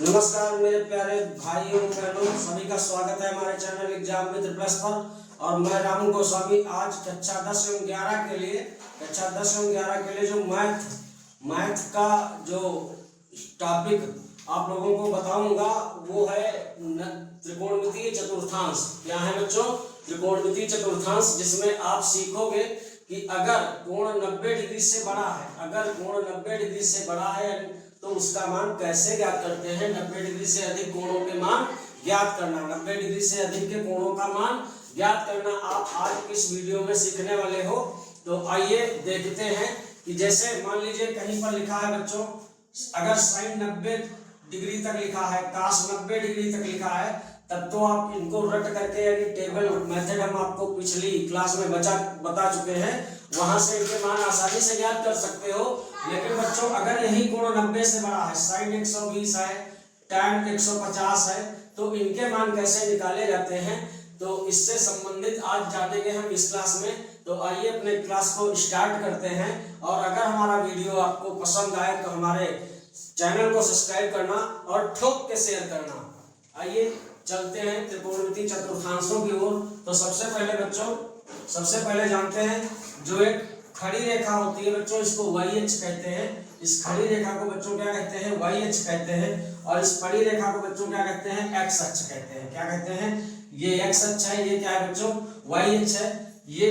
नमस्कार मेरे प्यारे भाइयों बहनों, सभी का स्वागत है हमारे चैनल एग्जाम मित्र प्लस पर। और मैं रामू गोस्वामी आज कक्षा 10 एवं 11 के लिए जो मैथ का जो टॉपिक आप लोगों को बताऊंगा वो है त्रिकोणमितीय चतुर्थांश। क्या है बच्चों? त्रिकोणमितीय चतुर्थांश, जिसमें आप सीखोगे कि अगर कोण 90 डिग्री से बड़ा है तो उसका मान कैसे ज्ञात करते हैं। 90 डिग्री से अधिक कोणों के मान ज्ञात करना, 90 डिग्री से अधिक के कोणों का मान ज्ञात करना आप आज इस वीडियो में सीखने वाले हो। तो आइए देखते हैं कि जैसे मान लीजिए कहीं पर लिखा है बच्चों, अगर साइन 90 डिग्री तक लिखा है, कास 90 डिग्री तक लिखा है, तब तो आप इनको रट करके यानी टेबल मेथड हम आपको पिछली क्लास में बता चुके हैं, वहां से इनके मान आसानी से ज्ञात कर सकते हो। लेकिन बच्चों अगर यही कोण 90 से बड़ा है, साइन 120 है, tan 150 है, तो इनके मान कैसे निकाले जाते हैं, तो इससे संबंधित आज जानेंगे हम इस क्लास में। तो आइए अपने क्लास को स्टार्ट करते हैं। और अगर हमारा वीडियो आपको पसंद आए तो हमारे चैनल को सब्सक्राइब करना और ठोक के शेयर करना। आइए चलते हैं त्रिकोणमितीय चतुर्थांशों की ओर। तो सबसे पहले जानते हैं जो एक खड़ी रेखा होती है बच्चों, इसको YH कहते हैं। इस खड़ी रेखा को बच्चों क्या कहते हैं? YH कहते हैं। और इस बड़ी रेखा को बच्चों क्या कहते हैं? X अक्ष कहते हैं। क्या कहते हैं? ये X अक्ष है, ये क्या है बच्चों? YH है। ये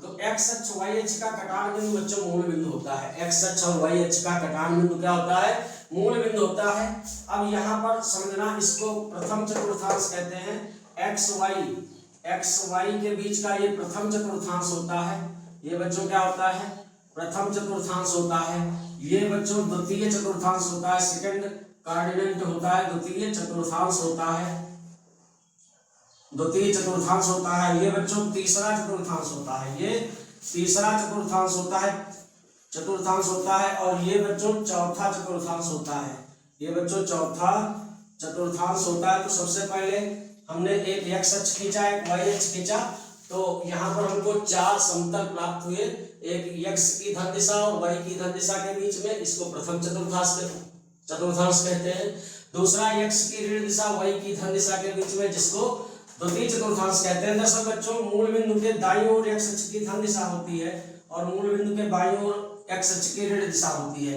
तो X अक्ष YH का कटान बिंदु बच्चों मूल बिंदु होता है। X अक्ष और YH का कटान बिंदु क्या होता है? मूल बिंदु होता है। अब यहाँ पर समझना, इसको प्रथम चतुर्थांश कहते हैं। XY के बीच का ये प्रथम चतुर्थांश होता है। ये बच्चों क्या होता है? प्रथम चतुर्थांश होता है। ये बच्चों द्वितीय चतुर्थांश होता है, सेकंड कोऑर्डिनेट होता है, द्वितीय चतुर्थांश होता है। ये बच्चों तीसरा चतुर्थांश होता है। ये तीसरा चतुर्थांश होता है। और ये बच्चों चौथा चतुर्थांश होता है। ये बच्चों चौथा चतुर्थांश होता है। तो सबसे पहले हमने एक x अक्ष खींचा, एक y अक्ष खींचा, तो यहाँ पर हमको चार समतल प्राप्त हुए। एक x की धन दिशा और y की धन दिशा के बीच में, इसको प्रथम चतुर्थांश कहते हैं। दूसरा x की ऋण दिशा y की धन दिशा के बीच में, जिसको द्वितीय चतुर्थांश कहते हैं। दरअसल बच्चों मूल बिंदु के दाईं ओर x अक्ष की धन दिशा होती है और मूल बिंदु के बाईं ओर x अक्ष की ऋण दिशा होती है।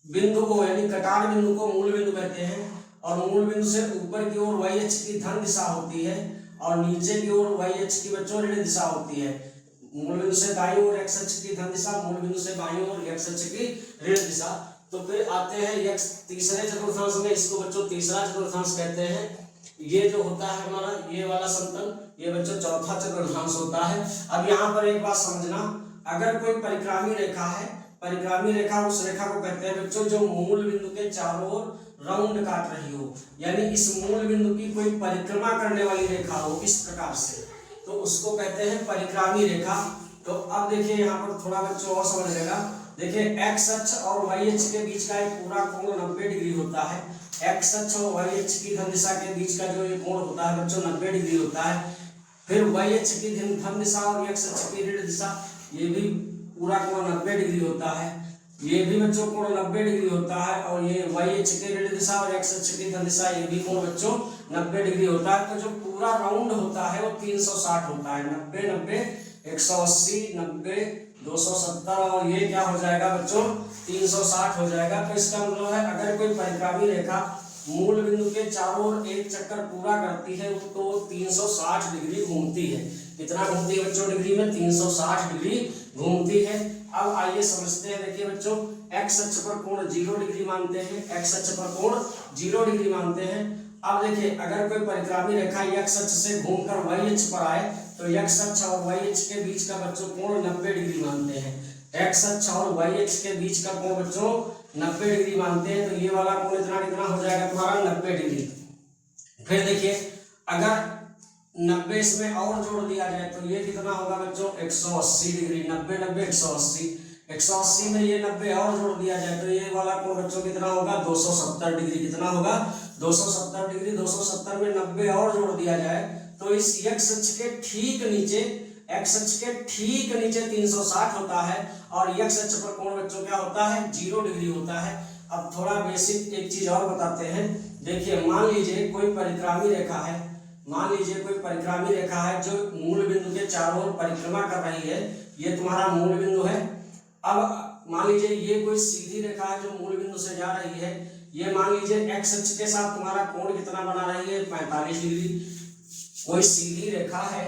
बिंदु को यानी कटान बिंदु को मूल बिंदु कहते हैं। और मूल बिंदु से ऊपर की ओर y अक्ष की धन दिशा होती है और नीचे की ओर y अक्ष की बच्चों ऋण दिशा होती है। मूल बिंदु से दाईं ओर x अक्ष की धन दिशा, मूल बिंदु से बाईं ओर x अक्ष की ऋण दिशा। तो फिर आते हैं x तीसरे चतुर्थांश में, इसको बच्चों तीसरा चतुर्थांश कहते हैं। ये जो होता है हमारा ये वाला समतल, ये बच्चों चौथा चतुर्थांश होता है। अब यहाँ पर एक बात समझना, अगर कोई परिक्रामी रेखा है, परिक्रामी रेखा उस रेखा को कहते हैं बच्चों जो मूल बिंदु के चारों ओर राउंड काट रही हो, यानी इस मूल बिंदु की कोई परिक्रमा करने वाली रेखा हो इस प्रकार से, तो उसको कहते हैं परिक्रामी रेखा। तो अब देखिए यहाँ पर थोड़ा बच्चों और समझ लेगा। देखिए x अक्ष और y अक्ष के बीच का एक पूरा कोण 90 डिग्री होता है। x अक्ष और y अक्ष की धन दिशा के बीच का जो ये कोण होता है बच्चों 90 डिग्री होता है। फिर y अक्ष की धन दिशा और x अक्ष की ऋण दिशा, ये भी पूरा कोण 90 डिग्री होता है। ये भी बच्चों कोण 90 डिग्री होता है। और ये y अक्ष की ऋण दिशा और x अक्ष की धन दिशा, ये भी कोण बच्चों 90 डिग्री होता है। तो जो पूरा राउंड होता है वो 360 होता है। 90 90 180 90 270 और ये क्या हो जाएगा बच्चों 360 हो जाएगा। तो इसका मतलब है अगर कोई परिक्रामी रेखा मूल बिंदु के चारों ओर एक चक्कर पूरा करती है तो 360 डिग्री घूमती है। कितना घूमती है बच्चों डिग्री में? 360 डिग्री घूमती है। अब आइए समझते हैं। देखिए बच्चों x अक्ष पर कोण 0 डिग्री मानते हैं, x अक्ष पर कोण 0 डिग्री मानते हैं। अब देखिए अगर कोई परिक्रामी रेखा x अक्ष से घूमकर y अक्ष पर आए तो x अक्ष और y अक्ष के बीच का बच्चों कोण 90 डिग्री मानते हैं। x अक्ष और y अक्ष के बीच का कोण बच्चों 90 डिग्री मानते हैं। तो ये वाला कोण कितना हो जाएगा तुम्हारा 90 डिग्री। फिर देखिए अगर 90 इसमें और जोड़ दिया जाए तो ये कितना होगा बच्चों 180 डिग्री। 90 90 180 में ये 90 और जोड़ दिया जाए तो ये वाला कोण बच्चों कितना होगा 270 डिग्री। कितना होगा 270 डिग्री। 270 में 90 और जोड़ दिया जाए तो इस x अक्ष के ठीक नीचे 360 होता है और x अक्ष पर कोण बच्चों क्या होता है 0 डिग्री होता है। अब थोड़ा बेसिक एक चीज और बताते हैं। देखिए मान लीजिए कोई परिक्रामी रेखा है, मान लीजिए कोई परिक्रामी रेखा है जो मूल बिंदु के चारों ओर परिक्रमा कर रही है, ये तुम्हारा मूल बिंदु है। अब मान लीजिए ये कोई सीधी रेखा है जो मूल बिंदु से जा रही है, ये मान लीजिए एक्स अक्ष के साथ तुम्हारा कोण कितना बना रही है, 45 डिग्री। कोई सीधी रेखा है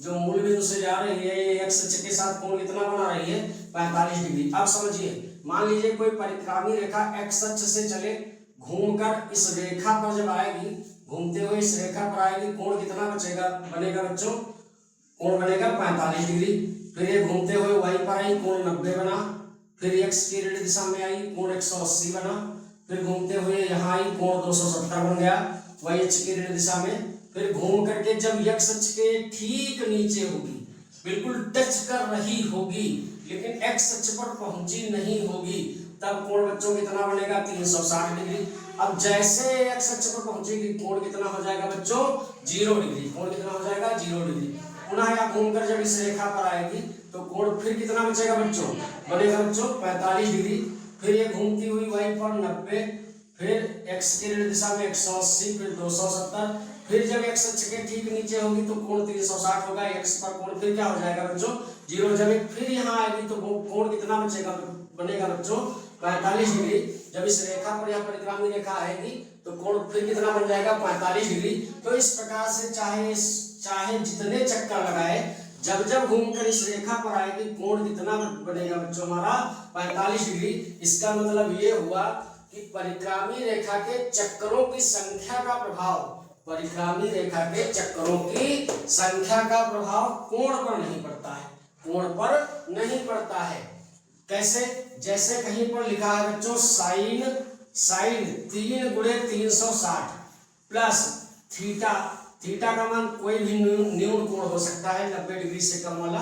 जो मूल बिंदु से जा रही है, ये एक्स अक्ष के साथ कोण कितना बना रही है, 45 डिग्री। अब समझिए मान लीजिए कोई परिक्रामी रेखा एक्स अक्ष से चले, घूमकर इस रेखा पर जब आएगी, घूमते हुए इस रेखा पर आएगी, कोण कितना बनेगा बच्चों, कोण बनेगा 45 डिग्री। फिर ये घूमते हुए वहीं पर आई, कोण 90 बना। फिर एक्स की ऋण दिशा में आई, कोण 180 बना। फिर घूमते हुए यहाँ आई, कोण 270 बन गया, वही एक्स की ऋण दिशा में। फिर घूम करके जब एक्स अक्ष के ठीक नीचे होगी, बिल्कुल टच कर रही होगी, लेकिन एक्स अक्ष पर पहुंची नहीं होगी, तब कोण बच्चों कितना बनेगा, 360 डिग्री। अब जैसे एक्स अक्ष पर पहुंचेगी, कोण कितना हो जाएगा बच्चों, 0 डिग्री। कोण कितना हो जाएगा, 0 डिग्री। पुनः यहाँ घूमकर जब इस रेखा पर आएगी तो कोण फिर कितना बचेगा बच्चों, बनेगा बच्चों 45 डिग्री। फिर ये घूमती हुई वहीं पर 90, फिर एक्स की ऋण दिशा में 180, फिर 270। फिर जब एक्स अक्ष के ठीक नीचे होगी तो कोण 360 होगा, एक्स पर कोण फिर क्या हो जाएगा बच्चों, 0। जब फिर यहाँ आएगी तो कोण कितना बचेगा, बनेगा बच्चों 45 डिग्री। जब इस रेखा पर या परिक्रामी रेखा आएगी तो कोण फिर कितना बन जाएगा, 45 डिग्री। तो इस प्रकार से चाहे जितने चक्कर लगाए, जब जब घूमकर इस रेखा पर आएगी, कोण कितना बनेगा बच्चों हमारा, 45 डिग्री। इसका मतलब ये हुआ कि परिक्रामी रेखा के चक्करों की संख्या का प्रभाव, परिक्रामी रेखा के चक्करों की संख्या का प्रभाव कोण पर नहीं पड़ता है, कोण पर नहीं पड़ता है। कैसे, जैसे कहीं पर लिखा है बच्चों साइन 3 गुणे 360 प्लस थीटा, थीटा का मान कोई भी न्यून कोण हो सकता है 90 डिग्री से कम वाला,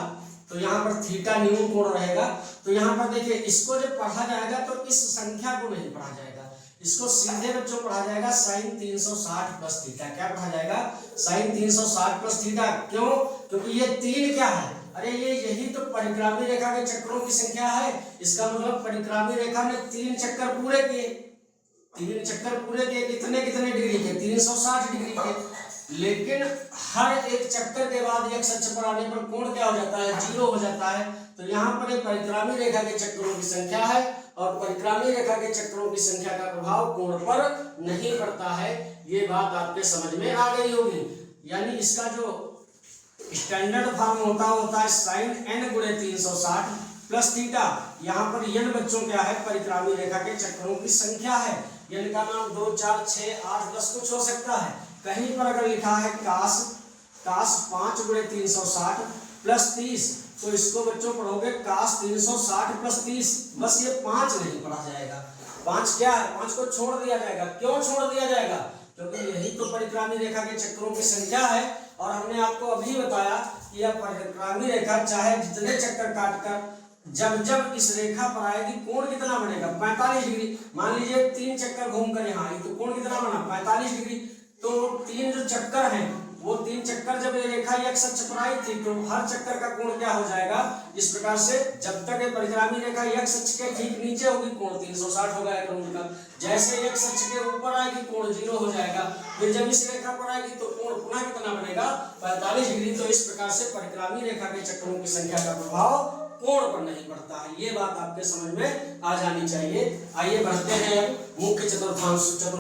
तो यहाँ पर थीटा न्यून कोण रहेगा। तो यहाँ पर देखिए इसको जब पढ़ा जाएगा तो इस संख्या को नहीं पढ़ा जाएगा, इसको सीधे बच्चों पढ़ा जाएगा साइन 360 प्लस थीटा। क्या पढ़ा जाएगा, साइन 360 प्लस थीटा। क्यों, क्योंकि ये 3 क्या है, अरे ये यही तो परिक्रामी रेखा के चक्करों की संख्या है। इसका मतलब परिक्रामी रेखा ने 3 चक्कर पूरे किए, 3 चक्कर पूरे किए, कितने कितने डिग्री के, 360 डिग्री के। लेकिन हर एक चक्कर के बाद एक्स अक्ष पर आने पर कोण क्या हो जाता है, 0 हो जाता है। तो यहाँ पर एक परिक्रामी रेखा के चक्करों की संख्या है और परिक्रामी रेखा के चक्करों की संख्या का प्रभाव कोण पर नहीं पड़ता है। ये बात आपके समझ में आ गई होगी। यानी इसका जो स्टैंडर्ड फॉर्म होता है साइन n गुणे 360 प्लस थीटा। यहाँ पर n बच्चों क्या है, परिक्रामी रेखा के चक्करों की संख्या है। n का नाम 2, 4, 6, 8, 10 कुछ हो सकता है। कहीं पर अगर लिखा है काश 5 गुणे 360 प्लस 30, तो इसको बच्चों पढ़ोगे काश 360 प्लस 30, बस ये 5 नहीं पढ़ा जाएगा। 5 क्या है, 5 को छोड़ दिया जाएगा। क्यों छोड़ दिया जाएगा, क्योंकि यही तो परिक्रामी रेखा के चक्करों की संख्या है। और हमने आपको अभी बताया कि यह परिक्रामी रेखा चाहे जितने चक्कर काटकर जब जब इस रेखा पर आएगी, कोण कितना बनेगा, 45 डिग्री। मान लीजिए 3 चक्कर घूमकर यहाँ आई तो कोण कितना बना, 45 डिग्री। तो 3 जो चक्कर हैं, वो 3 चक्कर जब ये रेखा एक्स अक्ष पर आई थी तो हर चक्कर का कोण क्या हो जाएगा, इस प्रकार से जब तक ये परिक्रामी रेखा एक्स अक्ष के ठीक नीचे होगी, कोण 360 होगा एकोणों। जैसे एक्स अक्ष के ऊपर आएगी, कोण 0 हो जाएगा। फिर जब इस रेखा पर आएगी तो कोण पुनः कितना बनेगा, 45 डिग्री। तो इस प्रकार से परिक्रामी रेखा के चक्करों की संख्या का प्रभाव कोण पर नहीं पड़ता है। ये बात आपके समझ में आ जानी चाहिए। आइए बढ़ते हैं अब मुख्य चतुर्थांश।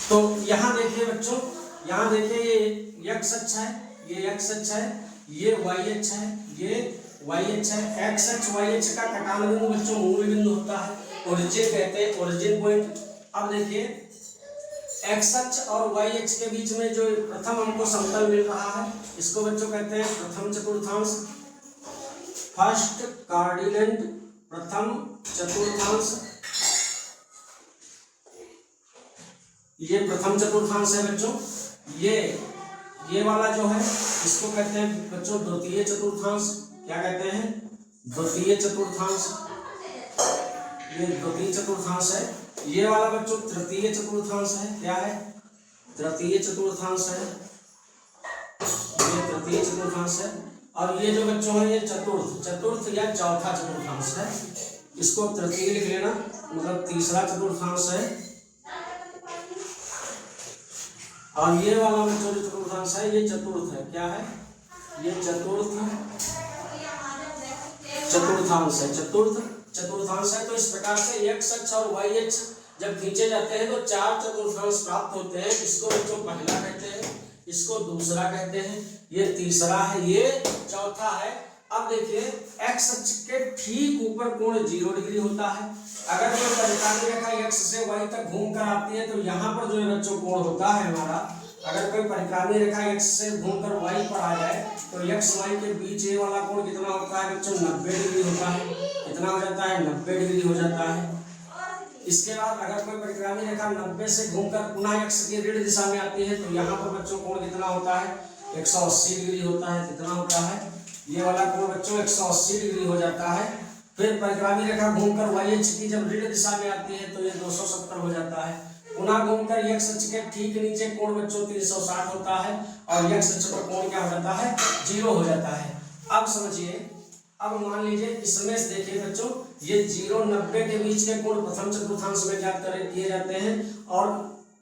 तो यहाँ देखिए बच्चों, यहाँ देखिए ये एक्स अक्ष है, ये एक्स अक्ष है, ये वाई अक्ष है, ये वाई अक्ष है। एक्स अक्ष वाई अक्ष का कटान बिंदु बच्चों मूल बिंदु होता है, ओरिजिन कहते हैं, ओरिजिन पॉइंट। अब देखिए एक्स अक्ष और वाई अक्ष के बीच में जो प्रथम हमको समतल मिल रहा है, इसको बच्चों कहते हैं प्रथम चतुर्थांश, फर्स्ट कार्डिनेंट, प्रथम चतुर्थांश। ये प्रथम चतुर्थांश है बच्चों। ये वाला जो है इसको कहते हैं बच्चों द्वितीय चतुर्थांश। क्या कहते हैं, द्वितीय चतुर्थांश। ये द्वितीय चतुर्थांश है। ये वाला बच्चों तृतीय चतुर्थांश है। क्या है? तृतीय चतुर्थांश है। ये तृतीय चतुर्थांश है। और ये जो बच्चों है ये चतुर्थ या चौथा चतुर्थांश है। इसको तृतीय लिख लेना, मतलब तीसरा चतुर्थांश है। और ये वाला बच्चों जो चतुर्थांश है ये चतुर्थ है। क्या है? ये चतुर्थ चतुर्थांश है। चतुर्थांश है। तो इस प्रकार से x अक्ष और y अक्ष जब खींचे जाते हैं तो 4 चतुर्थांश प्राप्त होते हैं। इसको बच्चों पहला कहते हैं, इसको दूसरा कहते हैं, ये तीसरा है, ये चौथा है। अब देखिए x अक्ष के ठीक ऊपर कोण 0 डिग्री होता है। अगर कोई परिक्रामी रेखा x से y तक घूम कर आती है तो यहाँ पर जो बच्चों कोण होता है हमारा, अगर कोई परिक्रामी रेखा x से घूमकर y पर आ जाए तो x y के बीच ये वाला कोण कितना होता है बच्चों? 90 डिग्री होता है। कितना हो जाता है? 90 डिग्री हो जाता है। इसके बाद अगर कोई परिक्रामी रेखा 90 से घूमकर पुनः x की ऋण दिशा में आती है तो यहाँ पर बच्चों कोण कितना होता है? 180 डिग्री होता है। कितना होता है? ये वाला कोण बच्चों 180 डिग्री हो जाता है। फिर परिक्रामी रेखा घूमकर y अक्ष की जब ऋण दिशा में आती है तो ये 270 हो जाता है। पुनः घूमकर x अक्ष के ठीक नीचे कोण बच्चों 360 होता है और x अक्ष पर कोण क्या हो जाता है? 0 हो जाता है। अब समझिए, अब मान लीजिए इसमें से देखिए बच्चों ये 0 90 के बीच के कोण प्रथम चतुर्थांश में ज्ञात किए जाते हैं। और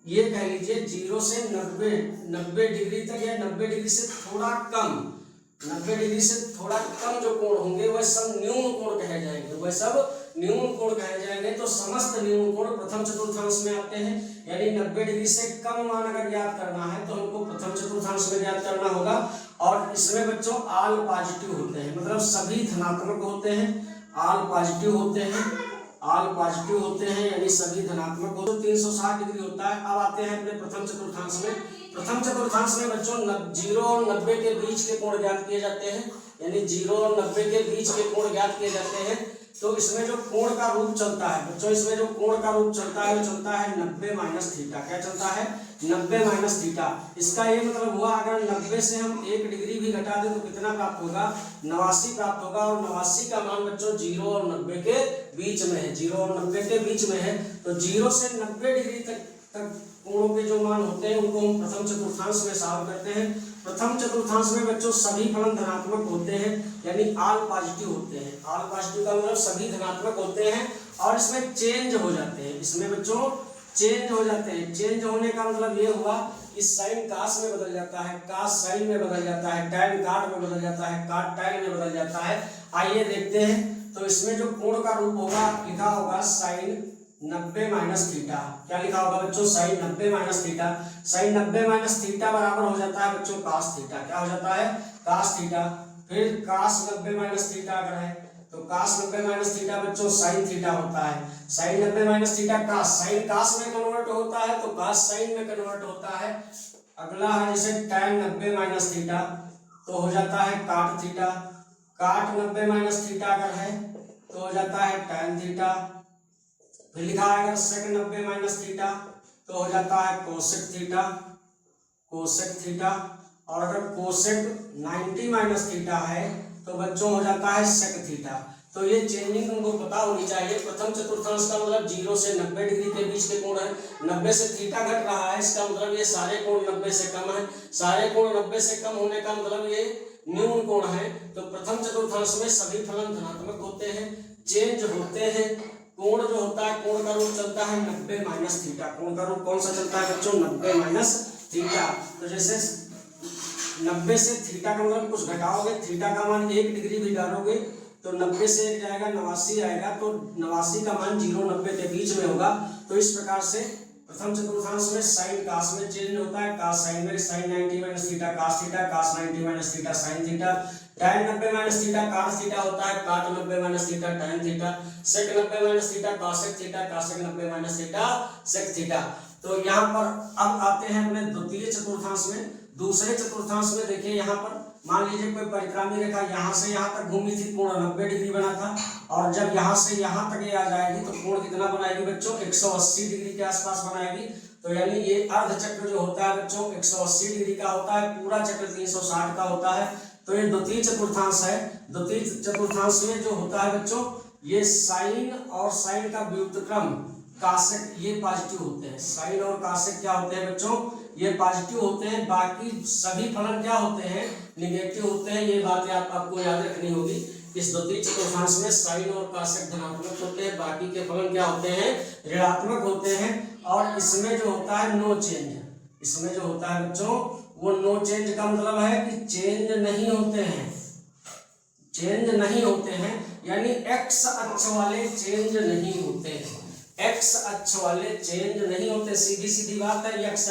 ये कह लीजिए 0 से 90 डिग्री तक या 90 डिग्री से थोड़ा कम, 90 डिग्री से थोड़ा कम जो कोण होंगे वह सब न्यून कोण कहे जाएंगे। वह सब न्यून कोण कहे जाएंगे। तो समस्त न्यून कोण प्रथम चतुर्थांश में आते हैं। यानी 90 डिग्री से कम मान अगर ज्ञात करना है तो हमको प्रथम चतुर्थांश में ज्ञात करना होगा। और इसमें बच्चों ऑल पॉजिटिव होते हैं, मतलब सभी धनात्मक होते हैं। ऑल पॉजिटिव होते हैं, ऑल पॉजिटिव होते हैं यानी सभी धनात्मक होते हैं। 360 डिग्री होता है। अब आते हैं अपने प्रथम चतुर्थांश में। प्रथम चतुर्थांश में बच्चों 0 और 90 के बीच के कोण ज्ञात किए जाते हैं। यानी 0 और 90 के बीच के कोण ज्ञात किए जाते हैं। तो इसमें जो कोण का रूप चलता है बच्चों, इसमें जो कोण का रूप चलता है वो चलता है 90 माइनस थीटा। क्या चलता है? 90 माइनस थीटा। इसका ये मतलब हुआ अगर 90 से हम 1 डिग्री भी घटा दें तो कितना प्राप्त होगा? 89 प्राप्त होगा। और 89 का मान बच्चों 0 और 90 के बीच में है। 0 और 90 के बीच में है। तो 0 से 90 डिग्री तक कोणों के जो मान होते हैं उनको हम प्रथम चतुर्थांश में सॉल्व करते हैं। प्रथम चतुर्थांश में बच्चों सभी फलन धनात्मक होते हैं यानी ऑल पॉजिटिव होते हैं। ऑल पॉजिटिव का मतलब सभी धनात्मक होते हैं और इसमें चेंज हो जाते हैं। इसमें बच्चों चेंज हो जाते हैं। चेंज होने का मतलब ये हुआ इस साइन कास में बदल जाता है, कास साइन में बदल जाता है, टैन काट में बदल जाता है, काट टैन में बदल जाता है। आइए देखते हैं। तो इसमें जो कोण का रूप होगा लिखा होगा साइन 90 माइनस थीटा। क्या लिखा होगा बच्चों? Sine 90 minus theta. Sine 90 minus theta बराबर हो जाता है बच्चों कास थीटा। क्या हो जाता है? Cos theta. फिर कास 90 माइनस थीटा अगर है तो कास 90 माइनस थीटा बच्चों साइन थीटा होता है। Sine 90 minus theta cos, sine cos में कन्वर्ट होता है तो कास साइन में कन्वर्ट होता है। अगला है जैसे टैन 90 माइनस थीटा तो हो जाता है काट थीटा। काट 90 माइनस थीटा अगर है तो हो जाता है टैन थीटा। फिर लिखा है अगर सेक 90 माइनस थीटा तो हो जाता है कोसेक थीटा, कोसेक थीटा। और अगर कोसेक 90 माइनस थीटा है तो बच्चों हो जाता है सेक थीटा। तो ये चेंजिंग तुमको पता होनी चाहिए। प्रथम चतुर्थांश का मतलब 0 से 90 डिग्री के बीच के कोण है। 90 से थीटा घट रहा है, इसका मतलब ये सारे कोण 90 से कम है। सारे कोण 90 से कम होने का मतलब ये न्यून कोण है। तो प्रथम चतुर्थांश में सभी फलन धनात्मक होते हैं, चेंज होते हैं। कोण जो होता है, कोण का रूप चलता है 90 माइनस थीटा। कोण का रूप कौन सा चलता है बच्चों? 90 माइनस थीटा। तो जैसे 90 से थीटा का मतलब कुछ घटाओगे, थीटा का मान 1 डिग्री भी डालोगे तो 90 से 1 जाएगा 89 आएगा। तो 89 का मान 0 90 के बीच में होगा। तो इस प्रकार से प्रथम चतुर्थांश में साइन कास में चेंज होता है। कास साइन में sine 90 minus theta cos theta, cos 90 minus theta sine theta. Tan 90 minus theta cos theta होता है, cot 90 minus theta tan theta. Sec 90 minus theta cosec theta, cosec 90 minus theta sec theta. तो यहाँ पर अब आते हैं अपने द्वितीय चतुर्थांश में। दूसरे चतुर्थांश में देखिए यहाँ पर मान लीजिए कोई परिक्रामी रेखा यहाँ से यहाँ तक घूमी थी, कोण 90 डिग्री बना था। और जब यहाँ से यहाँ तक ये आ जाएगी तो कोण कितना बनाएगी बच्चों? 180 डिग्री के आसपास बनाएगी। तो यानी ये अर्ध चक्र जो होता है बच्चों 180 डिग्री का होता है, पूरा चक्र 360 का होता है। तो ये द्वितीय चतुर्थांश है। द्वितीय चतुर्थांश में जो होता है बच्चों ये साइन और साइन का व्युत्क्रम कासेक ये पॉजिटिव होते हैं। साइन और कासेक क्या होते हैं बच्चों, ये पॉजिटिव होते हैं, बाकी सभी फलन क्या होते हैं, निगेटिव होते हैं। ये बातें आपको याद रखनी होगी। इस द्वितीय चतुर्थांश में साइन और कासेक धनात्मक होते हैं, बाकी के फलन क्या होते हैं, ऋणात्मक होते हैं। और इसमें जो होता है नो चेंज, इसमें जो होता है बच्चों वो नो चेंज का मतलब है कि चेंज नहीं होते हैं, चेंज नहीं होते हैं, यानी एक्स अक्ष वाले चेंज नहीं होते हैं, एक्स अक्ष वाले चेंज नहीं होते। सीधी सीधी बात है। एक्स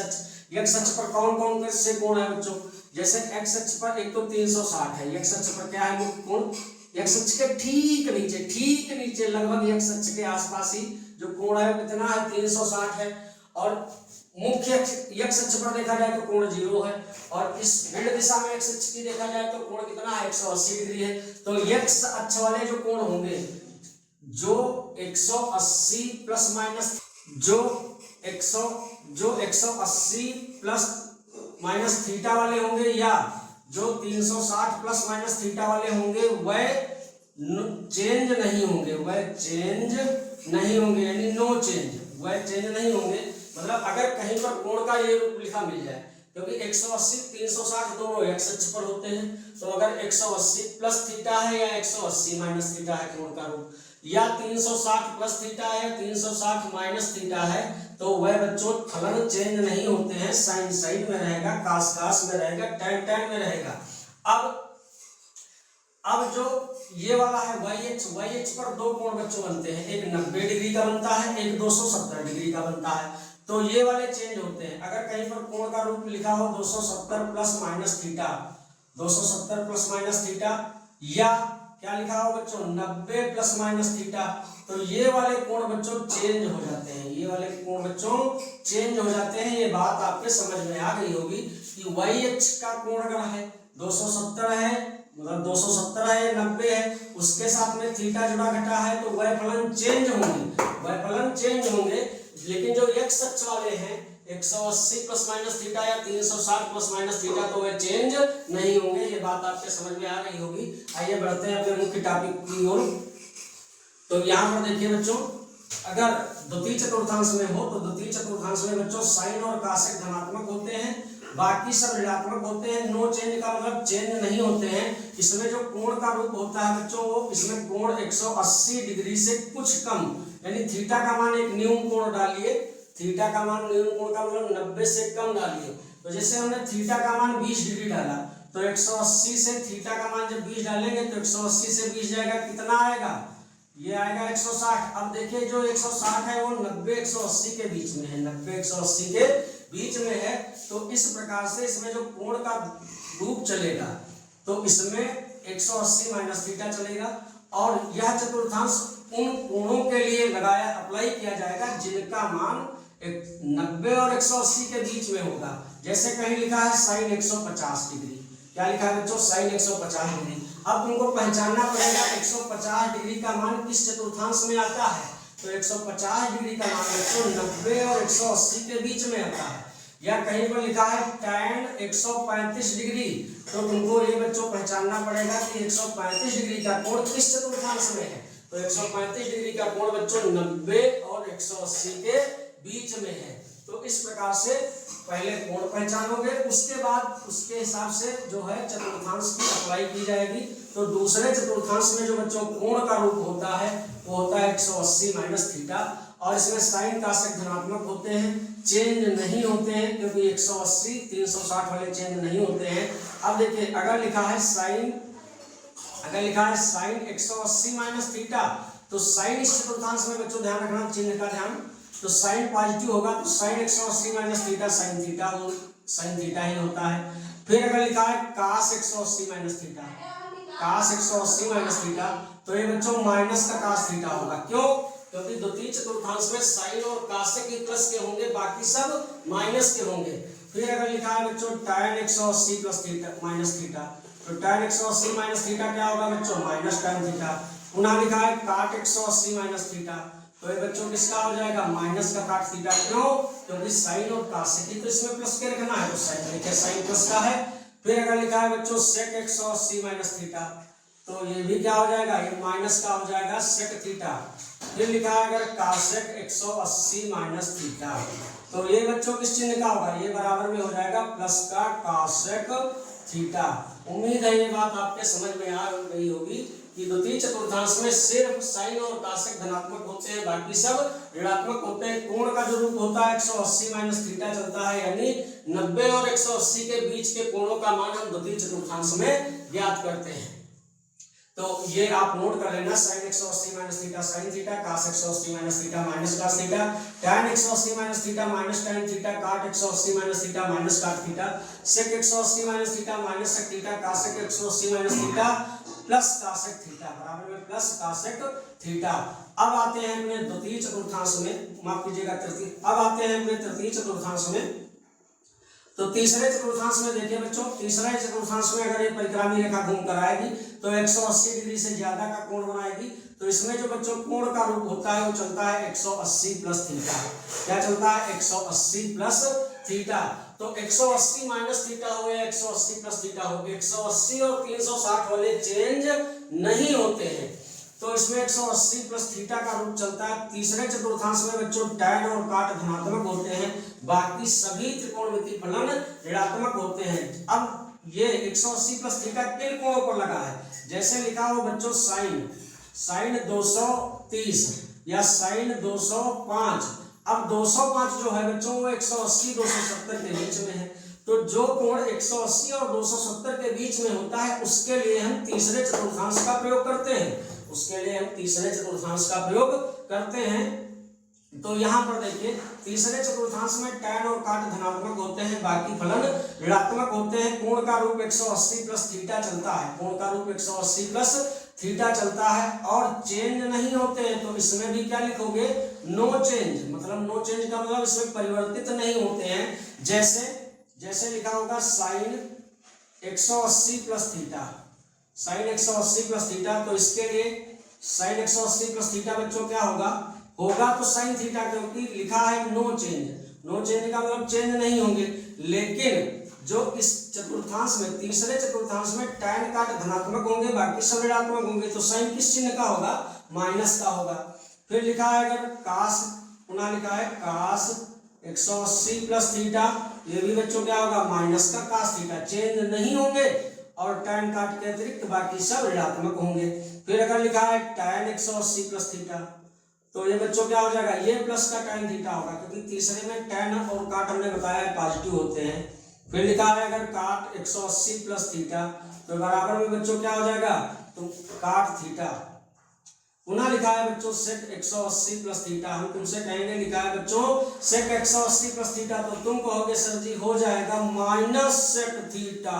अक्ष पर कौन कौन से कोण है बच्चों, जैसे एक्स अक्ष पर एक तो 360 है, एक्स अक्ष पर क्या है कोण, एक्स अक्ष के ठीक नीचे लगभग एक्स अक्ष के आसपास ही जो कोण है कितना है, 360 है। और मुख्य एक्स अक्ष पर देखा जाए तो कोण 0 है, और इस भिन्न दिशा में एक्स अक्ष की देखा जाए तो कोण कितना है, 180 डिग्री है। तो एक्स अक्ष वाले जो कोण होंगे, जो 180 प्लस माइनस, जो 180 प्लस माइनस थीटा वाले होंगे, या जो 360 प्लस माइनस थीटा वाले होंगे, वह चेंज नहीं होंगे, वह चेंज नहीं होंगे, यानी नो चेंज, वह चेंज नहीं होंगे। मतलब अगर कहीं पर कोण का ये रूप लिखा मिल जाए, क्योंकि 180 360 दोनों एक्स अक्ष पर होते हैं, तो अगर 180 प्लस थीटा है या 180 माइनस थीटा है कोण का रूप, या 360 प्लस थीटा है या 360 माइनस थीटा है, तो वह बच्चों फलन चेंज नहीं होते हैं। साइन साइन में रहेगा, कास कास में रहेगा, टैन टैन में रहेगा। अब जो ये वाला है वाई एक्स पर दो कोण बच्चों बनते हैं, एक 90 डिग्री का बनता है, एक 270 डिग्री का बनता है। तो ये वाले चेंज होते हैं। अगर कहीं पर कोण का रूप लिखा हो 270 plus minus theta, 270 plus minus theta, या क्या लिखा हो बच्चों 90 प्लस माइनस थीटा, तो ये वाले कोण बच्चों चेंज हो जाते हैं, ये वाले कोण बच्चों चेंज हो जाते हैं। ये बात आपके समझ में आ गई होगी कि वाई एक्स का कोण अगर है 270 है, मतलब 270 है, 90 है, उसके साथ में थीटा जुड़ा घटा है, तो वह फलन चेंज होंगे, वह फलन चेंज होंगे। लेकिन जो एक्स अक्ष वाले हैं 180 प्लस माइनस थीटा या 360 प्लस माइनस थीटा, तो वह चेंज नहीं होंगे। ये बात आपके समझ में आ रही होगी। आइए बढ़ते हैं अपने मुख्य टॉपिक की ओर। तो यहाँ पर देखिए बच्चों, अगर द्वितीय चतुर्थांश में हो तो द्वितीय चतुर्थांश में बच्चों साइन और कासेक धनात्मक होते हैं, बाकी सब ऋणात्मक होते हैं। नो चेंज का मतलब चेंज नहीं होते हैं। इसमें जो कोण का रूप होता है बच्चों, वो इसमें कोण 180 डिग्री से कुछ कम, यानी थीटा का मान एक न्यून कोण डालिए, थीटा का मान न्यून कोण का मतलब 90 से कम डालिए। तो जैसे हमने थीटा का मान 20 डिग्री डाला, तो 180 से थीटा का मान जब 20 डालेंगे तो 180 से 20 जाएगा, कितना आएगा, ये आएगा 160। अब देखिए जो 160 है वो 90 180 के बीच में है, 90 180 के बीच में है। तो इस प्रकार से इसमें जो कोण का रूप चलेगा, तो इसमें 180 माइनस थीटा चलेगा। और यह चतुर्थांश उन कोणों के लिए लगाया अप्लाई किया जाएगा जिनका मान 90 और 180 के बीच में होगा। जैसे कहीं लिखा है साइन 150 डिग्री, क्या लिखा है बच्चों, साइन 150 डिग्री। अब तुमको पहचानना पड़ेगा 150 डिग्री का मान किस चतुर्थांश में आता है। तो 150 डिग्री का मान बच्चों 90 और 180 के बीच में आता है। या कहीं पर लिखा है tan 135 डिग्री, तो तुमको ये बच्चों पहचानना पड़ेगा कि 135 डिग्री का कोण किस चतुर्थांश में है। तो 135 डिग्री का कोण बच्चों 90 और 180 के बीच में है। तो इस प्रकार से पहले कोण पहचानोगे, उसके बाद उसके हिसाब से जो है चतुर्थांश की अप्लाई की जाएगी। तो दूसरे चतुर्थांश में जो बच्चों कोण का रूप होता है वो होता है 180 माइनस थीटा, और इसमें साइन कासेक धनात्मक होते हैं, चेंज नहीं होते हैं, क्योंकि 180 360 वाले चेंज नहीं होते हैं। अब देखिए अगर लिखा है साइन 180 माइनस थीटा, तो साइन इस चतुर्थांश में बच्चों ध्यान रखना, चिन्ह का ध्यान, तो साइन पॉजिटिव होगा तो sine 180 minus theta sine theta ही होता है। फिर अगर लिखा है cos 180 minus theta, cos 180 minus theta, तो ये बच्चों माइनस का कास थीटा होगा। क्यों, क्योंकि द्वितीय चतुर्थांश में साइन और कासेक के प्लस के होंगे, बाकी सब माइनस के होंगे। फिर अगर लिखा है बच्चों tan 180 plus theta minus theta, तो tan 180 माइनस थीटा क्या होगा बच्चों, माइनस tan थीटा। पुनः लिखा है काट 180 माइनस थीटा, तो ये बच्चों किसका हो जाएगा, माइनस का काट थीटा। क्यों, क्योंकि साइन और कासेक ही तो इसमें प्लस के रखना है, तो साइन लिखे साइन प्लस का है। फिर अगर लिखा है बच्चों sec 180 माइनस थीटा, तो ये भी क्या हो जाएगा, ये माइनस का हो जाएगा सेक थीटा। फिर लिखा है अगर कासेक 180 माइनस थीटा, तो ये बच्चों किस चिन्ह का होगा, ये बराबर में हो जाएगा प्लस का कासेक थीटा। उम्मीद है ये बात आपके समझ में आ गई होगी कि द्वितीय चतुर्थांश में सिर्फ साइन और कासेक धनात्मक होते हैं, बाकी सब ऋणात्मक होते हैं। कोण का जो रूप होता है 180 माइनस थीटा चलता है, यानी 90 और 180 के बीच के कोणों का मान हम द्वितीय चतुर्थांश में ज्ञात करते हैं। तो ये आप नोट कर लेना, sin 180 minus theta sin theta, cos 180 minus theta minus cos theta, tan 180 minus theta minus tan theta, cot 180 minus theta minus cot theta, sec 180 minus theta minus sec theta, cosec 180 minus theta plus cosec theta बराबर में plus cosec theta. अब आते हैं अपने द्वितीय चतुर्थांश में, माफ कीजिएगा तृतीय, अब आते हैं अपने तृतीय चतुर्थांश में। तो तीसरे चतुर्थांश में देखिए बच्चों, तीसरे चतुर्थांश में अगर ये परिक्रामी रेखा घूम कर आएगी तो 180 डिग्री से ज्यादा का कोण बनाएगी। तो इसमें जो बच्चों कोण का रूप होता है वो चलता है 180 प्लस थीटा। क्या चलता है, 180 प्लस थीटा। तो 180 माइनस थीटा हो या 180 प्लस थीटा हो, 180 और 360 वाले चेंज नहीं होते हैं। तो इसमें 180 प्लस थीटा का रूप चलता है। तीसरे चतुर्थांश में बच्चों tan और cot धनात्मक होते हैं, बाकी सभी त्रिकोणमितीय फलन ऋणात्मक होते हैं। अब ये 180 प्लस थीटा किन कोणों पर लगा है, जैसे लिखा हो बच्चों sin 230 या sin 205। अब 205 जो है बच्चों वो 180 270 के बीच में है। तो जो कोण 180 और 270 के बीच में होता है उसके लिए हम तीसरे चतुर्थांश का प्रयोग करते हैं, उसके लिए हम तीसरे चतुर्थांश का प्रयोग करते हैं। तो यहाँ पर देखिए तीसरे चतुर्थांश में tan और cot धनात्मक होते हैं, बाकी फलन ऋणात्मक होते हैं। कोण का रूप 180 प्लस थीटा चलता है, कोण का रूप 180 प्लस थीटा चलता है और चेंज नहीं होते हैं। तो इसमें भी क्या लिखोगे, नो चेंज, मतलब नो चेंज का मतलब इसमें परिवर्तित नहीं होते हैं। जैसे लिखा होगा sin 180 plus theta, sin 180 plus theta, तो इसके लिए sin 180 प्लस थीटा बच्चों क्या होगा तो sin थीटा, क्योंकि लिखा है नो चेंज। नो चेंज का मतलब चेंज नहीं होंगे। लेकिन जो इस चतुर्थांश में, तीसरे चतुर्थांश में tan cot धनात्मक होंगे, बाकी सब ऋणात्मक होंगे। तो sin किस चिन्ह का होगा, माइनस का होगा। फिर लिखा है अगर cos, पुनः लिखा है cos 180 प्लस थीटा, ये भी बच्चों क्या होगा, माइनस का cos थीटा, चेंज नहीं होंगे और tan cot के अतिरिक्त बाकी सब ऋणात्मक होंगे। फिर अगर लिखा है tan 180 प्लस थीटा, तो ये बच्चों क्या हो जाएगा, ये प्लस का tan थीटा होगा, क्योंकि तीसरे में tan और cot हमने बताया है पॉजिटिव होते हैं। फिर लिखा है अगर cot 180 प्लस थीटा, तो बराबर में बच्चों क्या हो जाएगा, तो cot थीटा। पुनः लिखा है बच्चों sec 180 प्लस थीटा, हम तुमसे कहेंगे, लिखा है बच्चों sec 180 प्लस थीटा, तो तुम कहोगे सर जी हो जाएगा minus sec theta,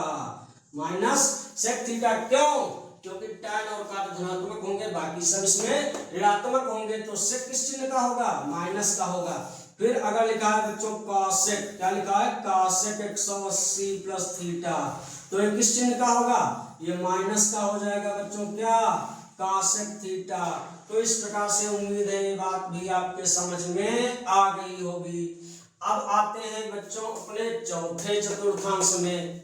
minus sec theta. क्यों, क्योंकि tan और cot धनात्मक होंगे, बाकी सब इसमें ऋणात्मक होंगे। तो sec किस चिन्ह का होगा, माइनस का होगा। फिर अगर लिखा है बच्चों cosec, क्या लिखा है, cosec 180 प्लस थीटा, तो ये किस चिन्ह का होगा, ये माइनस का हो जाएगा बच्चों, क्या, cosec थीटा। तो इस प्रकार से उम्मीद है ये बात भी आपके समझ में आ गई होगी। अब आते हैं बच्चों अपने चौथे चतुर्थांश में।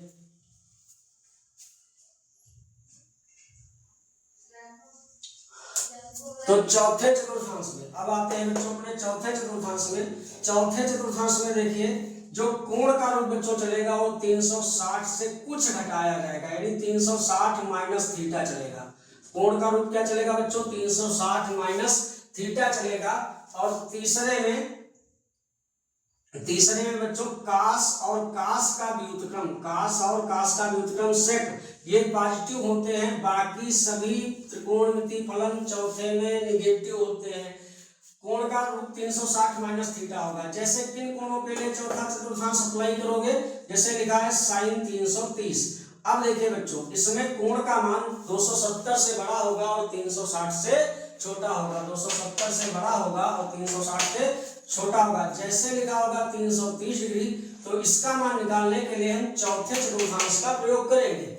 तो चौथे चतुर्थांश में अब आते हैं बच्चों अपने चौथे चतुर्थांश में। चौथे चतुर्थांश में देखिए जो कोण का रूप बच्चों चलेगा वो 360 से कुछ घटाया जाएगा, यानी 360 माइनस थीटा चलेगा। कोण का रूप क्या चलेगा बच्चों, 360 माइनस थीटा चलेगा। और तीसरे में बच्चों कास और कास का व्युत्क्रम सेक, ये पॉजिटिव होते हैं, बाकी सभी त्रिकोणमितीय फलन चौथे में निगेटिव होते हैं। कोण का रूप 360 माइनस थीटा होगा। जैसे किन कोणों के लिए चौथा चतुर्थांश अप्लाई करोगे, जैसे लिखा है sin 330। अब देखिए बच्चों इसमें कोण का मान 270 से बड़ा होगा और 360 से छोटा होगा, 270 से बड़ा होगा और 360 से छोटा होगा। जैसे लिखा होगा 330 डिग्री, तो इसका मान निकालने के लिए हम चौथे चतुर्थांश का प्रयोग करेंगे।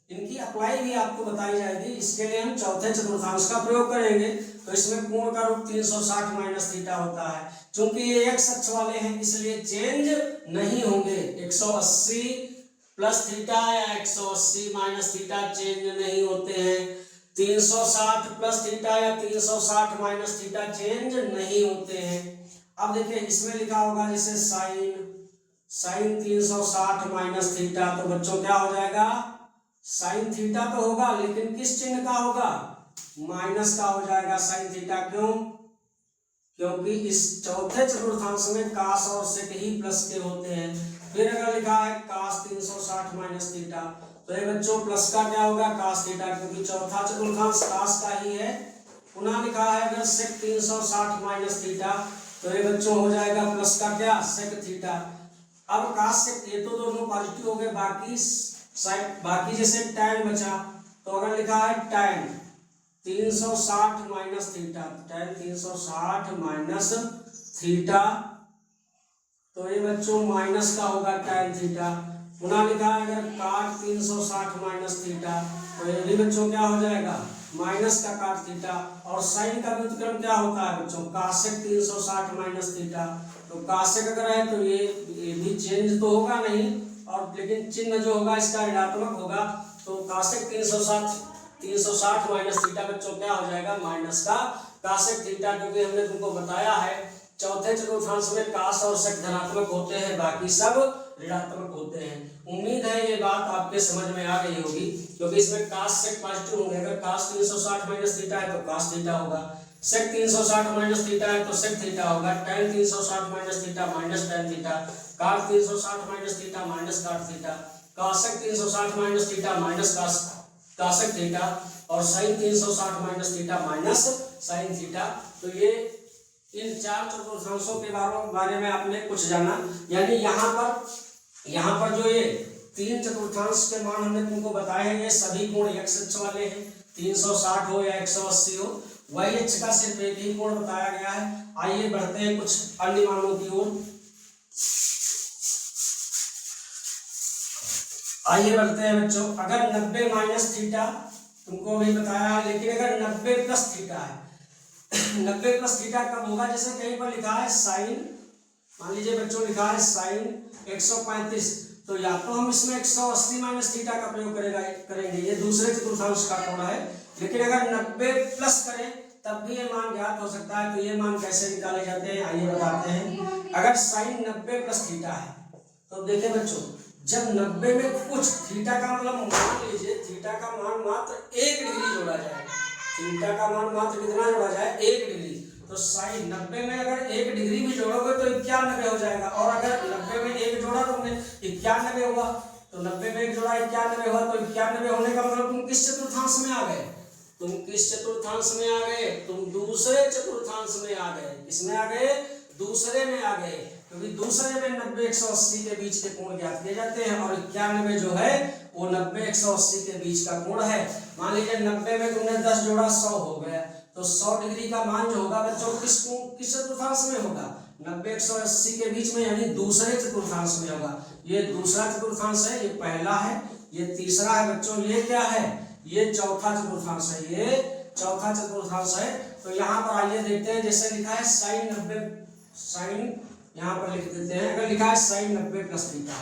इनकी अप्लाई भी आपको बताई जाएगी, इसके लिए हम चौथे चतुर्थांश का प्रयोग करेंगे। तो इसमें कोण का रूप 360 माइनस थीटा होता है। चूंकि ये एक्स अक्ष वाले हैं इसलिए चेंज नहीं होंगे। 180 प्लस थीटा या 180 माइनस थीटा चेंज नहीं होते हैं। 360 प्लस थीटा या 360 माइनस थीटा चेंज नहीं होते हैं। अब देखिए इसमें लिखा होगा जैसे साइन 360 माइनस थीटा, तो बच्चों क्या हो जाएगा, साइन थीटा तो होगा लेकिन किस चिन्ह का होगा, माइनस का हो जाएगा साइन थीटा। क्यों, क्योंकि इस चौथे चतुर्थांश में कास और सेक ही प्लस के होते हैं। फिर अगर लिखा है कास 360 माइनस थीटा, तो ये बच्चों प्लस का क्या होगा, कास थीटा, क्योंकि चौथा चतुर्थांश कास का ही है। पुनः लिखा है अगर सेक 360 माइनस थीटा, तो ये बच्चों हो जाएगा प्लस का क्या, सेक थीटा। अब कास सेक ये तो दोनों पॉजिटिव हो गए, बाकी जैसे टैन बचा, तो अगर लिखा है tan 360 minus theta, tan 360 minus theta, तो ये बच्चों माइनस का होगा टैन थीटा। पुनः लिखा है अगर काट 360 माइनस थीटा, तो ये भी बच्चों क्या हो जाएगा, माइनस का काट थीटा। और साइन का व्युत्क्रम क्या होता है बच्चों, कासेक 360 माइनस थीटा, तो कासेक अगर है तो ये भी चेंज तो होगा नहीं, और लेकिन चिन्ह जो होगा इसका ऋणात्मक होगा, तो कासेक 360 माइनस थीटा बच्चों क्या हो जाएगा, माइनस का कासेक थीटा, क्योंकि हमने तुमको बताया है चौथे चतुर्थांश में कास और सेक धनात्मक होते हैं, बाकी सब ऋणात्मक होते हैं। उम्मीद है ये बात आपके समझ में आ गई होगी, क्योंकि इसमें कास सेक पॉजिटिव होंगे। अगर कास 360 माइनस थीटा है तो कास थीटा होगा, सेक 360 माइनस थीटा है तो सेक थीटा होगा, tan 360 minus theta minus tan theta, cot 360 minus theta minus cot theta, cosec 360 minus theta minus cosec theta, और sine 360 minus theta minus sine theta. तो ये इन चार चतुर्थांशों के बारे में आपने कुछ जाना, यानी यहाँ पर जो ये तीन चतुर्थांश के मान हमने तुमको बताए हैं, ये सभी कोण x अक्ष वाले हैं, 360 हो या 180 हो, वही अक्ष का सिर्फ एक ही कोण बताया गया है। आइए बढ़ते हैं कुछ अन्य मानों की ओर। आइए बढ़ते हैं बच्चों, अगर 90 माइनस थीटा तुमको भी बताया है, लेकिन अगर 90 प्लस थीटा है, 90 प्लस थीटा कब होगा, जैसे कहीं पर लिखा है साइन, मान लीजिए बच्चों लिखा है साइन 135, तो या तो हम इसमें 180 माइनस थीटा का प्रयोग करेंगे, ये दूसरे चतुर्थांश का कोण है। लेकिन अगर 90 प्लस करें तब भी ये मान ज्ञात हो सकता है। तो ये मान कैसे निकाले जाते हैं, आइए बताते हैं। अगर साइन 90 प्लस थीटा है, तो देखिए बच्चों, जब 90 में कुछ थीटा का मतलब मान लीजिए थीटा का मान मात्र 1 डिग्री जोड़ा जाए, थीटा का मान मात्र कितना जोड़ा जाए, 1 डिग्री, तो साइन 90 में अगर 1 डिग्री भी जोड़ोगे तो 91 हो जाएगा। और अगर 90 में 1 जोड़ा तुमने 91 हुआ, तो 90 में 1 जोड़ा 91 हुआ, तो 91 होने का मतलब तुम किस चतुर्थांश में आ गए, तुम किस चतुर्थांश में आ गए, तुम दूसरे चतुर्थांश में आ गए। किसमें आ गए, दूसरे में आ गए, क्योंकि दूसरे में 90 180 के बीच के कोण ज्ञात किए जाते हैं, और 91 जो है वो 90 180 के बीच का कोण है। मान लीजिए 90 में तुमने 10 जोड़ा 100 हो गया, तो 100 डिग्री का मान जो होगा बच्चों किस चतुर्थांश में होगा, 90 180 के बीच में, यानी दूसरे चतुर्थांश में होगा। ये दूसरा चतुर्थांश है, ये पहला है, ये तीसरा है बच्चों, ये क्या है, ये चौथा चतुर्थांश है, ये चौथा चतुर्थांश है। तो यहाँ पर आइए देखते हैं, जैसे लिखा है साइन 90, साइन यहाँ पर लिख देते हैं, अगर लिखा है साइन 90 प्लस थीटा,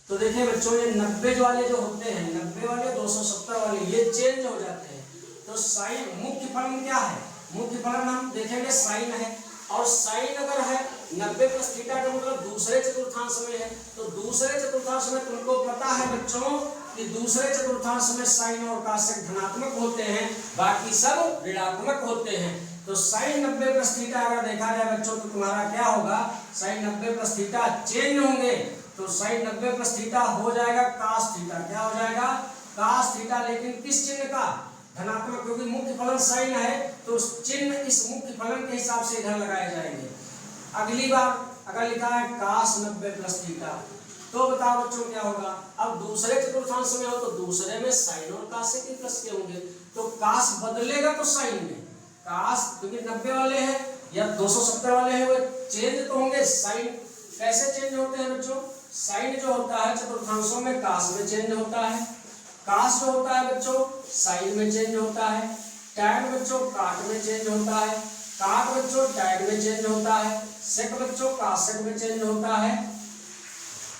तो देखिए बच्चों ये 90 वाले जो होते हैं, 90 वाले 270 वाले, ये चेंज हो जाते हैं। तो साइन मुख्य फलन क्या है, मुख्य फलन हम देखेंगे साइन है, और साइन अगर है 90 प्लस थीटा का मतलब दूसरे चतुर्थांश में है, तो दूसरे चतुर्थांश में तुमको पता है बच्चों कि दूसरे चतुर्थांश में साइन और कासेक धनात्मक होते हैं, बाकी सब ऋणात्मक होते हैं। तो साइन 90 प्लस थीटा अगर देखा जाए बच्चों, तो तुम्हारा क्या होगा, साइन 90 प्लस थीटा चेंज होंगे, तो साइन 90 प्लस थीटा हो जाएगा कास थीटा, क्या हो जाएगा, कास थीटा, लेकिन किस चिन्ह का, धनात्मक, क्योंकि मुख्य फलन साइन है, तो चिन्ह इस मुख्य फलन के हिसाब से इधर लगाए जाएंगे। अगली बार अगर लिखा है कास 90 प्लस थीटा, तो बताओ बच्चों क्या होगा, अब दूसरे चतुर्थांश में हो तो दूसरे में साइन और कासेक ही प्लस के होंगे, तो कास बदलेगा तो साइन में, कास क्योंकि 90 वाले हैं या 270 वाले हैं, वो चेंज तो होंगे। साइन कैसे चेंज होते हैं बच्चों, साइन जो होता है चतुर्थांशों में कास में चेंज होता है, कास जो होता है बच्चों साइन में चेंज होता है, टैन बच्चों काट में चेंज होता है, काट बच्चों टैन में चेंज होता है, सेक बच्चों कासेक में चेंज होता है,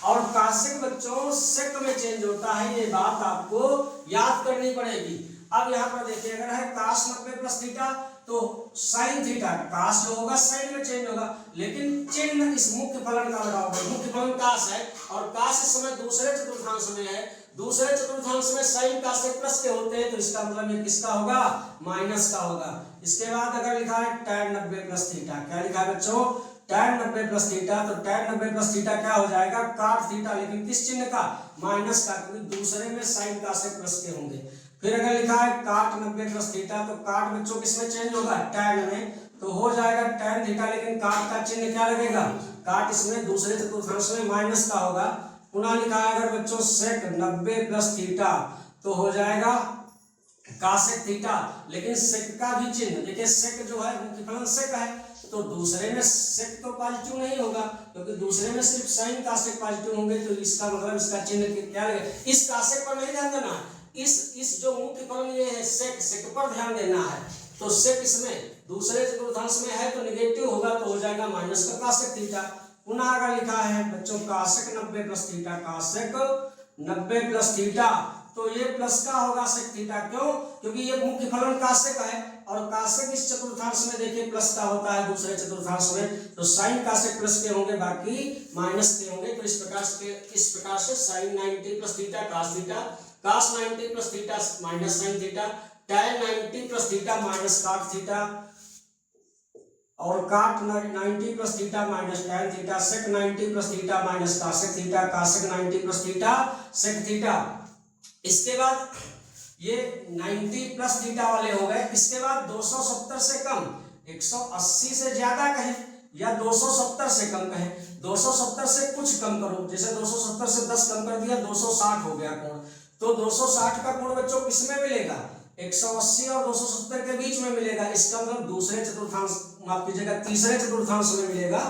और कासेक बच्चों सेक में चेंज होता है। ये बात आपको याद करनी पड़ेगी। अब यहाँ पर देखिए अगर है cos 90 प्लस थीटा तो साइन थीटा cos जो होगा साइन में चेंज होगा, लेकिन चिन्ह इस मुख्य फलन का लगाओगे। मुख्य फलन cos है और cos इस समय दूसरे चतुर्थांश में है, दूसरे चतुर्थांश में साइन cos से प्लस के होते हैं तो इसका मतलब ये किसका होगा, माइनस का होगा। इसके बाद अगर लिखा है tan 90 प्लस थीटा, क्या लिखा है बच्चों, tan 90 प्लस थीटा, तो tan 90 प्लस थीटा क्या हो जाएगा, cot थीटा, लेकिन किस चिन्ह का, माइनस का, क्योंकि दूसरे में साइन cos से प्लस के होंगे। फिर अगर लिखा है cot 90 प्लस थीटा तो cot बच्चों किसमें चेंज होगा, tan में, तो हो जाएगा tan थीटा, लेकिन cot का चिन्ह क्या लगेगा, cot इसमें दूसरे चतुर्थांश में माइनस का होगा। पुनः लिखा है अगर बच्चों sec 90 प्लस थीटा तो हो जाएगा cosec थीटा, लेकिन sec का भी चिन्ह देखिए, sec जो है मुख्य फलन sec है तो दूसरे में sec तो पॉजिटिव नहीं होगा, क्योंकि दूसरे में सिर्फ sin cosec पॉजिटिव होंगे, तो इसका मतलब इसका चिन्ह क्या लगेगा, इस cosec पर नहीं ध्यान देना, इस जो मुख्य फलन ये है sec पर ध्यान देना है। तो sec इसमें दूसरे चतुर्थांश में है तो निगेटिव होगा, तो हो जाएगा माइनस का cosec थीटा। पुनः अगर लिखा है बच्चों cosec 90 plus theta, cosec 90 plus theta, तो ये प्लस का होगा sec थीटा, क्यों, क्योंकि ये मुख्य फलन cosec है और cosec इस चतुर्थांश में देखिए प्लस का होता है दूसरे चतुर्थांश में, तो sin cosec प्लस के होंगे, बाकी माइनस के होंगे। तो इस प्रकार से sin 90 plus theta cos theta, cos 90 plus theta minus sin theta, tan 90 plus theta minus cot theta, और cot 90 plus theta minus tan theta, sec 90 plus theta minus cosec theta, cosec 90 plus theta sec theta. इसके बाद ये 90 plus theta वाले हो गए। इसके बाद 270 से कम, 180 से ज्यादा कहें या 270 से कम कहें, 270 से कुछ कम करो, जैसे 270 से 10 कम कर दिया 260 हो गया कोण, तो 260 का कोण बच्चों किसमें मिलेगा, 180 और 270 के बीच में मिलेगा। इसका मतलब दूसरे चतुर्थांश, माफ कीजिएगा तीसरे चतुर्थांश में मिलेगा।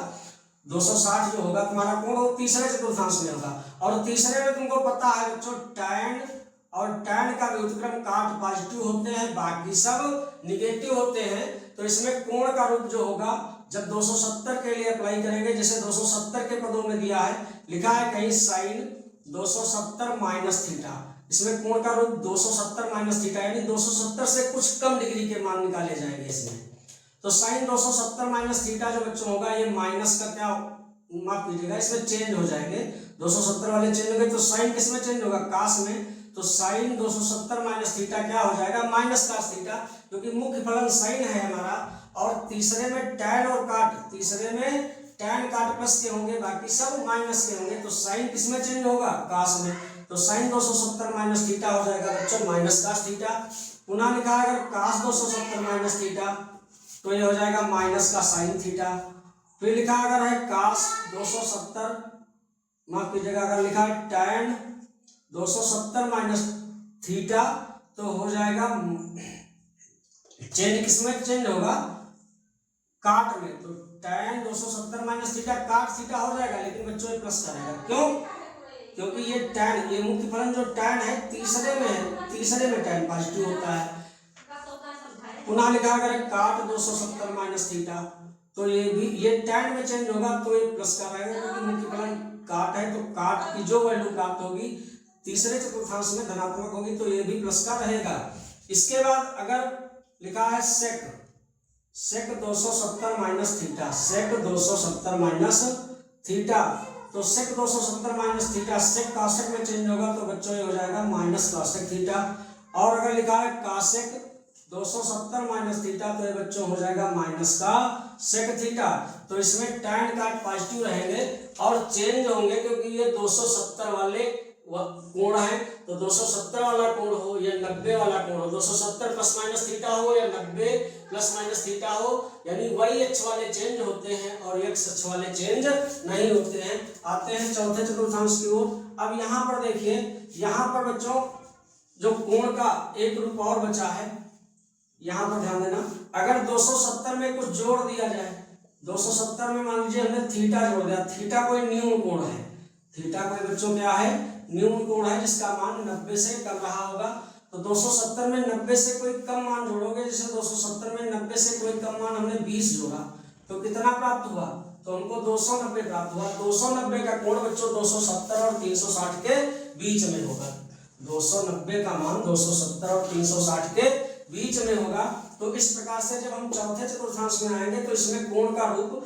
260 जो होगा तुम्हारा कोण वो तीसरे चतुर्थांश में होगा, और तीसरे में तुमको पता है बच्चों tan और tan का व्युत्क्रम cot पॉजिटिव होते हैं, बाकी सब निगेटिव होते हैं। तो इसमें कोण का रूप जो होगा जब 270 के लिए अप्लाई करेंगे, जैसे 270 के पदों में दिया है, लिखा है कहीं sin 270 माइनस थीटा, इसमें कोण का रूप 270 माइनस थीटा, यानी 270 से कुछ कम डिग्री के मान निकाले जाएंगे इसमें। तो sin 270 माइनस थीटा जो बच्चों होगा ये माइनस का क्या, माफ कीजिएगा इसमें चेंज हो जाएंगे, 270 वाले चेंज हो गए, तो sin किसमें चेंज होगा, cos में, तो sin 270 माइनस थीटा क्या हो जाएगा, माइनस cos थीटा, क्योंकि मुख्य फलन sin है हमारा, और तीसरे में tan और cot, तीसरे में tan cot प्लस के होंगे, बाकी सब माइनस के होंगे, तो sin किसमें चेंज होगा, cos में, तो sin 270 माइनस थीटा हो जाएगा बच्चों माइनस cos थीटा। पुनः लिखा है अगर cos 270 माइनस थीटा तो ये हो जाएगा माइनस का sin थीटा। फिर लिखा अगर है cos 270, माफ कीजिएगा अगर लिखा है tan 270 माइनस थीटा तो हो जाएगा, चेंज किसमें चेंज होगा, cot में, तो tan 270 minus theta cot theta हो जाएगा, लेकिन बच्चों ये प्लस करेगा, क्यों, क्योंकि ये tan, ये मुख्य फलन जो tan है तीसरे में है, तीसरे में tan पॉजिटिव होता है। पुनः लिखा अगर cot 270 माइनस थीटा तो ये भी, ये tan में चेंज होगा तो ये प्लस का रहेगा, क्योंकि मुख्य फलन cot है, तो cot की जो वैल्यू प्राप्त होगी तीसरे चतुर्थांश में धनात्मक होगी, तो ये भी प्लस का रहेगा। इसके बाद अगर लिखा है sec 270 minus theta, sec 270 minus theta, तो sec 270 minus theta sec cosec में चेंज होगा, तो बच्चों ये हो जाएगा माइनस cosec थीटा। और अगर लिखा है cosec 270 माइनस थीटा तो ये बच्चों हो जाएगा माइनस का sec थीटा। तो इसमें tan cot पॉजिटिव रहेंगे और चेंज होंगे, क्योंकि ये 270 वाले कोण है, तो 270 वाला कोण हो या 90 वाला कोण हो, 270 प्लस माइनस थीटा हो या 90 प्लस माइनस थीटा हो, यानी वाई अक्ष वाले चेंज होते हैं और एक्स अक्ष वाले चेंज नहीं होते हैं। आते हैं चौथे चतुर्थांश की ओर। अब यहाँ पर देखिए, यहाँ पर बच्चों जो कोण का एक रूप और बचा है, यहाँ पर ध्यान देना, अगर 270 में कुछ जोड़ दिया जाए, 270 में मान लीजिए हमने थीटा जोड़ दिया, थीटा कोई न्यून कोण है, थीटा कोई बच्चों क्या है, न्यून कोण है जिसका मान 90 से कम रहा होगा, तो 270 में 90 से कोई कम मान जोड़ोगे, जैसे 270 में 90 से कोई कम मान हमने 20 जोड़ा तो कितना प्राप्त हुआ, तो हमको 290 प्राप्त हुआ। 290 का कोण बच्चों 270 और 360 के बीच में होगा। 290 का मान 270 और 360 के बीच में होगा। तो इस प्रकार से जब हम चौथे चतुर्थांश में आएंगे तो इसमें कोण का रूप,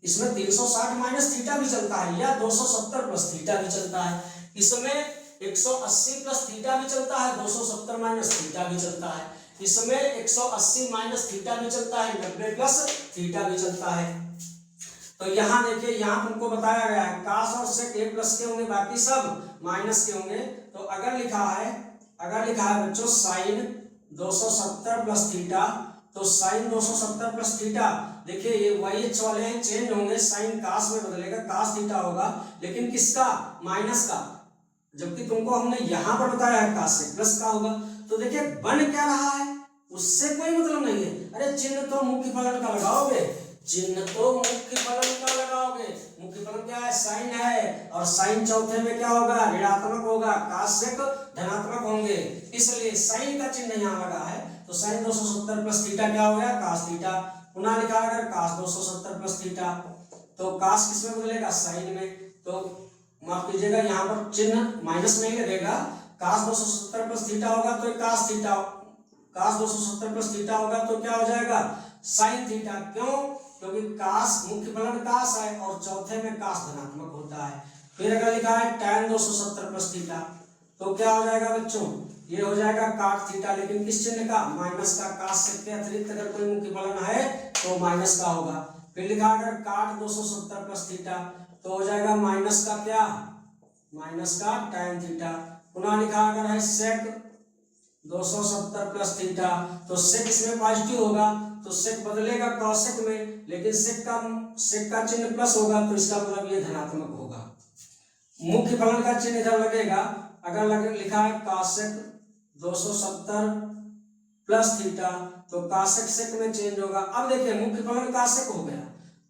इसमें 360 माइनस थीटा भी चलता है या 270 प्लस थीटा भी चलता है, इसमें 180 प्लस थीटा भी चलता है, 270 माइनस थीटा भी चलता है, इसमें 180 माइनस थीटा भी चलता है, 90 प्लस थीटा भी चलता है। तो यहाँ देखिए, यहाँ तुमको बताया गया है कास और सेक ए प्लस के होंगे, बाकी सब माइनस के होंगे। तो अगर लिखा है बच्चों साइन 270 प्लस थीटा, तो साइन 270 प्लस थीटा, देखिए ये वाई एच वाले हैं, चेंज होंगे, साइन कास में बदलेगा, कास थीटा होगा, लेकिन किसका, माइनस का, जबकि तुमको हमने यहाँ पर बताया है कास से प्लस का होगा। तो देखिए बन क्या रहा है, उससे कोई मतलब नहीं है। अरे चिन्ह तो मुख्य फलन का लगाओगे, चिन्ह तो मुख्य फलन का लगाओगे, मुख्य फलन क्या है, साइन है, और साइन चौथे में क्या होगा, ऋणात्मक होगा, कास सेक धनात्मक होंगे, इसलिए साइन का चिन्ह यहाँ लगा है। तो साइन 270 प्लस थीटा क्या हो गया, कास थीटा। पुनः लिखा अगर कास 270 प्लस थीटा, तो कास किसमें बदलेगा, साइन में। तो माफ कीजिएगा, यहाँ पर चिन्ह माइनस नहीं लगेगा, कास 270 प्लस थीटा होगा तो कास थीटा, कास 270 प्लस थीटा होगा तो क्या हो जाएगा, साइन थीटा। क्यों, क्योंकि कास मुख्य फलन कास है और चौथे में कास धनात्मक होता है। फिर अगर लिखा है tan 270 प्लस थीटा, तो क्या हो जाएगा बच्चों, ये हो जाएगा काट थीटा, लेकिन किस चिन्ह का, माइनस का। कास सेक के अतिरिक्त अगर कोई मुख्य फलन है तो माइनस का होगा। फिर लिखा अगर काट 270 प्लस थीटा, तो हो जाएगा माइनस का क्या, माइनस का tan थीटा। पुनः लिखा अगर है सेक 270 प्लस थीटा, तो सेक इसमें पॉजिटिव होगा, तो सेक बदलेगा कॉसेक में, लेकिन सेक का चिन्ह प्लस होगा, तो इसका मतलब ये धनात्मक होगा। मुख्य फलन का चिन्ह इधर लगेगा, अगर लिखा है कॉसेक 270 प्लस थीटा, तो कॉसेक सेक में चेंज होगा। अब देखिए मुख्य फलन कॉसेक हो गया,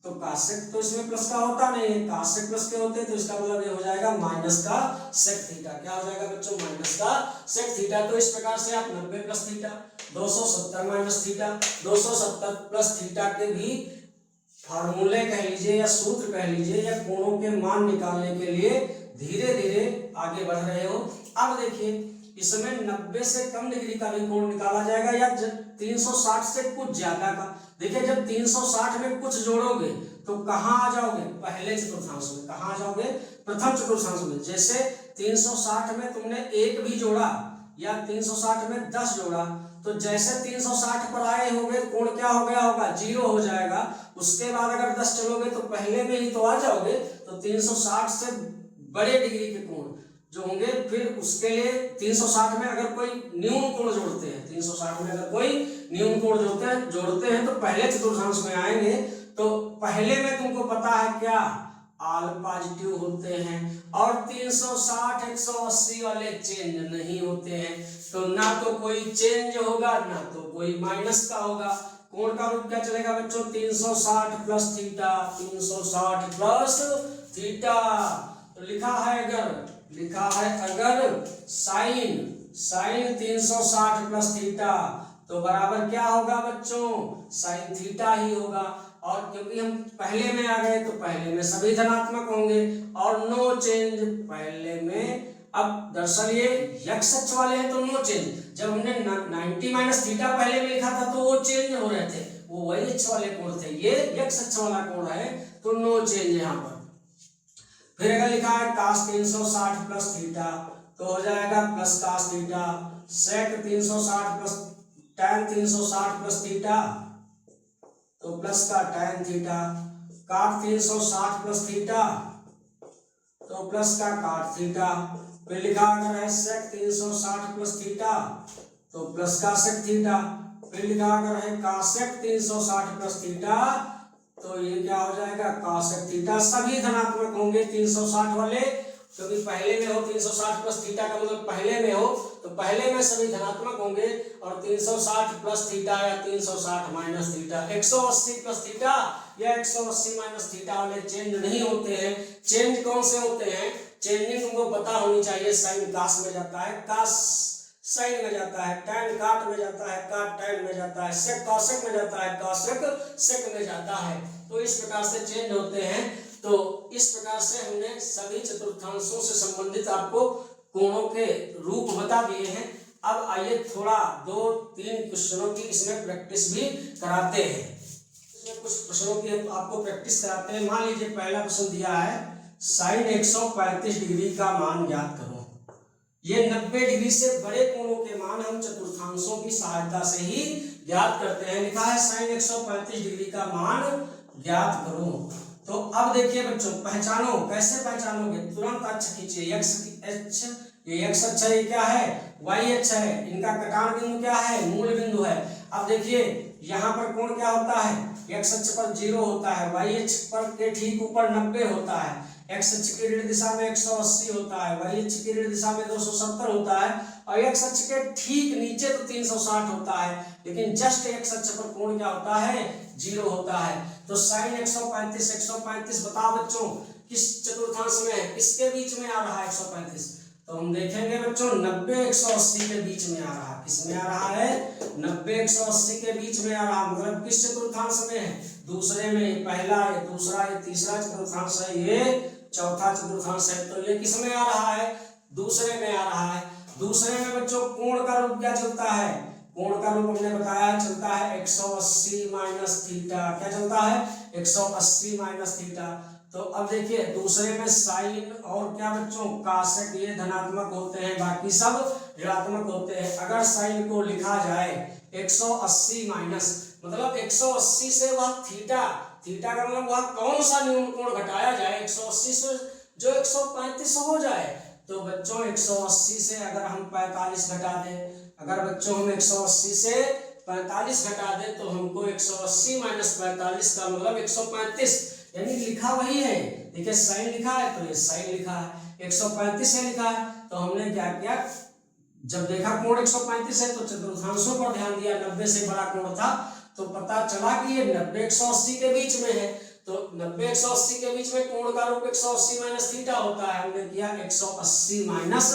तो कॉसेक तो इसमें प्लस का होता नहीं है, कॉसेक प्लस के होते हैं, तो इसका मतलब ये हो जाएगा माइनस का सेक थीटा। क्या हो जाएगा बच्चों, माइनस का सेक थीटा। तो इस प्रकार से आप 90 plus theta, 270 minus theta, 270 plus theta के भी फार्मूले कह लीजिए या सूत्र कह लीजिए या कोणों के मान निकालने के लिए धीरे धीरे आगे बढ़ रहे हो। अब देखिए इसमें 90 से कम डिग्री का भी कोण निकाला जाएगा या 360 से कुछ ज्यादा का। देखिए जब 360 में कुछ जोड़ोगे तो कहाँ आ जाओगे, पहले चतुर्थांश में। कहाँ आ जाओगे, प्रथम चतुर्थांश में। जैसे 360 में तुमने एक भी जोड़ा या 360 में 10 जोड़ा, तो जैसे 360 पर आए होगे कोण क्या हो गया होगा, 0 हो जाएगा। उसके बाद अगर 10 चलोगे तो पहले में ही तो आ जाओगे। तो 360 से बड़े डिग्री के कोण जो होंगे, फिर उसके लिए 360 में अगर कोई न्यून कोण जोड़ते हैं, 360 में अगर कोई न्यून कोण जोड़ते हैं तो पहले चतुर्थांश में आएंगे। तो पहले में तुमको पता है क्या, ऑल पॉजिटिव होते हैं, और 360 180 वाले चेंज नहीं होते हैं। तो ना तो कोई चेंज होगा ना तो कोई माइनस का होगा। कोण का रूप क्या चलेगा बच्चों, 360 प्लस थीटा, 360 प्लस थीटा। तो लिखा है अगर साइन 360 प्लस थीटा, तो बराबर क्या होगा बच्चों, साइन थीटा ही होगा। और क्योंकि हम पहले में आ गए तो पहले में सभी धनात्मक होंगे, और नो चेंज पहले में। अब दरअसल ये यक्स अक्ष वाले हैं तो नो चेंज, जब हमने 90 माइनस थीटा पहले में लिखा था तो वो चेंज हो रहे थे, वो वही अक्ष वाले कोण थे। ये यक्स अक्ष वाला कोण है तो नो चेंज यहाँ पर। फिर अगर लिखा है कास 360 प्लस थीटा, तो हो जाएगा प्लस कास थीटा। सेक 360 प्लस tan 360 प्लस थीटा, तो प्लस का tan theta. Cot 360 plus theta, तो प्लस का काट थीटा। फिर लिखा अगर है सेक 360 प्लस थीटा, तो प्लस का सेक थीटा। फिर लिखा अगर है कासेक 360 प्लस थीटा, तो ये क्या हो जाएगा, कासेक थीटा। सभी धनात्मक होंगे 360 वाले, क्योंकि पहले में हो 360 प्लस थीटा का मतलब पहले में हो, तो पहले में सभी धनात्मक होंगे। और 360 प्लस थीटा या 360 माइनस थीटा, 180 प्लस थीटा या 180 माइनस थीटा वाले चेंज नहीं होते हैं। चेंज कौन से होते हैं, चेंजिंग तुमको पता होनी चाहिए। साइन कास में जाता है, कास साइन में जाता है, tan काट में जाता है, काट tan में जाता है, सेक कॉसेक में जाता है, कॉसेक सेक में जाता है। तो इस प्रकार से चेंज होते हैं। तो इस प्रकार से हमने सभी चतुर्थांशों से संबंधित आपको कोणों के रूप बता दिए हैं। अब आइए थोड़ा 2-3 क्वेश्चनों की इसमें प्रैक्टिस भी कराते हैं। इसमें कुछ प्रश्नों की हम आपको प्रैक्टिस कराते हैं। मान लीजिए पहला प्रश्न दिया है साइन 135 डिग्री का मान ज्ञात करो। ये 90 डिग्री से बड़े कोणों के मान हम चतुर्थांशों की सहायता से ही ज्ञात करते हैं। लिखा है साइन 135 डिग्री का मान ज्ञात करो। तो अब देखिए बच्चों, पहचानो, कैसे पहचानोगे? तुरंत अक्ष खींचिए, एक्स अक्ष, ये एक्स अक्ष है, ये क्या है? वाई अक्ष है। इनका कटान बिंदु क्या है? मूल बिंदु है। अब देखिए यहाँ पर कोण क्या होता है? एक्स अक्ष पर 0 होता है, वाई अक्ष पर के ठीक ऊपर 90 होता है, एक्स अक्ष की ऋण दिशा में 180 होता है, वाई अक्ष की ऋण दिशा में 270 होता है और एक्स अक्ष के ठीक नीचे तो 360 होता है, लेकिन जस्ट एक्स अक्ष पर कोण क्या होता है? 0 होता है। तो साइन 135 बताओ बच्चों किस चतुर्थांश में है? किसके बीच में आ रहा है 135? तो हम देखेंगे बच्चों 90-180 के बीच में आ रहा है। किसमें आ रहा है? 90-180 के बीच में आ रहा है। मतलब किस चतुर्थांश में है? दूसरे में। पहला, ये दूसरा, ये तीसरा चतुर्थांश है, ये चौथा चतुर्थांश है। तो ये किसमें आ रहा है? दूसरे में आ रहा है। दूसरे में बच्चों कोण का रूप क्या चलता है? कोण का रूप हमने बताया चलता है 180 माइनस थीटा। क्या चलता है? 180 माइनस थीटा। तो अब देखिए दूसरे में साइन और क्या बच्चों? कासेक, ये धनात्मक होते हैं, बाकी सब ऋणात्मक होते हैं। अगर साइन को लिखा जाए 180 माइनस, मतलब 180 से वह थीटा का मतलब वह कौन सा न्यून कोण घटाया जाए 180 से जो 135 हो जाए। तो बच्चों 180 से अगर हम 45 घटा दें, अगर बच्चों हम 180 से 45 घटा दें तो हमको 180 माइनस 45 का मतलब 135, यानी लिखा वही है। देखिए साइन लिखा है तो ये साइन लिखा है, 135 है लिखा है। तो हमने क्या किया, जब देखा कोण 135 है तो चतुर्थांशों पर ध्यान दिया, 90 से बड़ा कोण था तो पता चला कि ये 90-180 के बीच में है। तो 90-180 के बीच में कोण का रूप 180 माइनस थीटा होता है। हमने किया 180 माइनस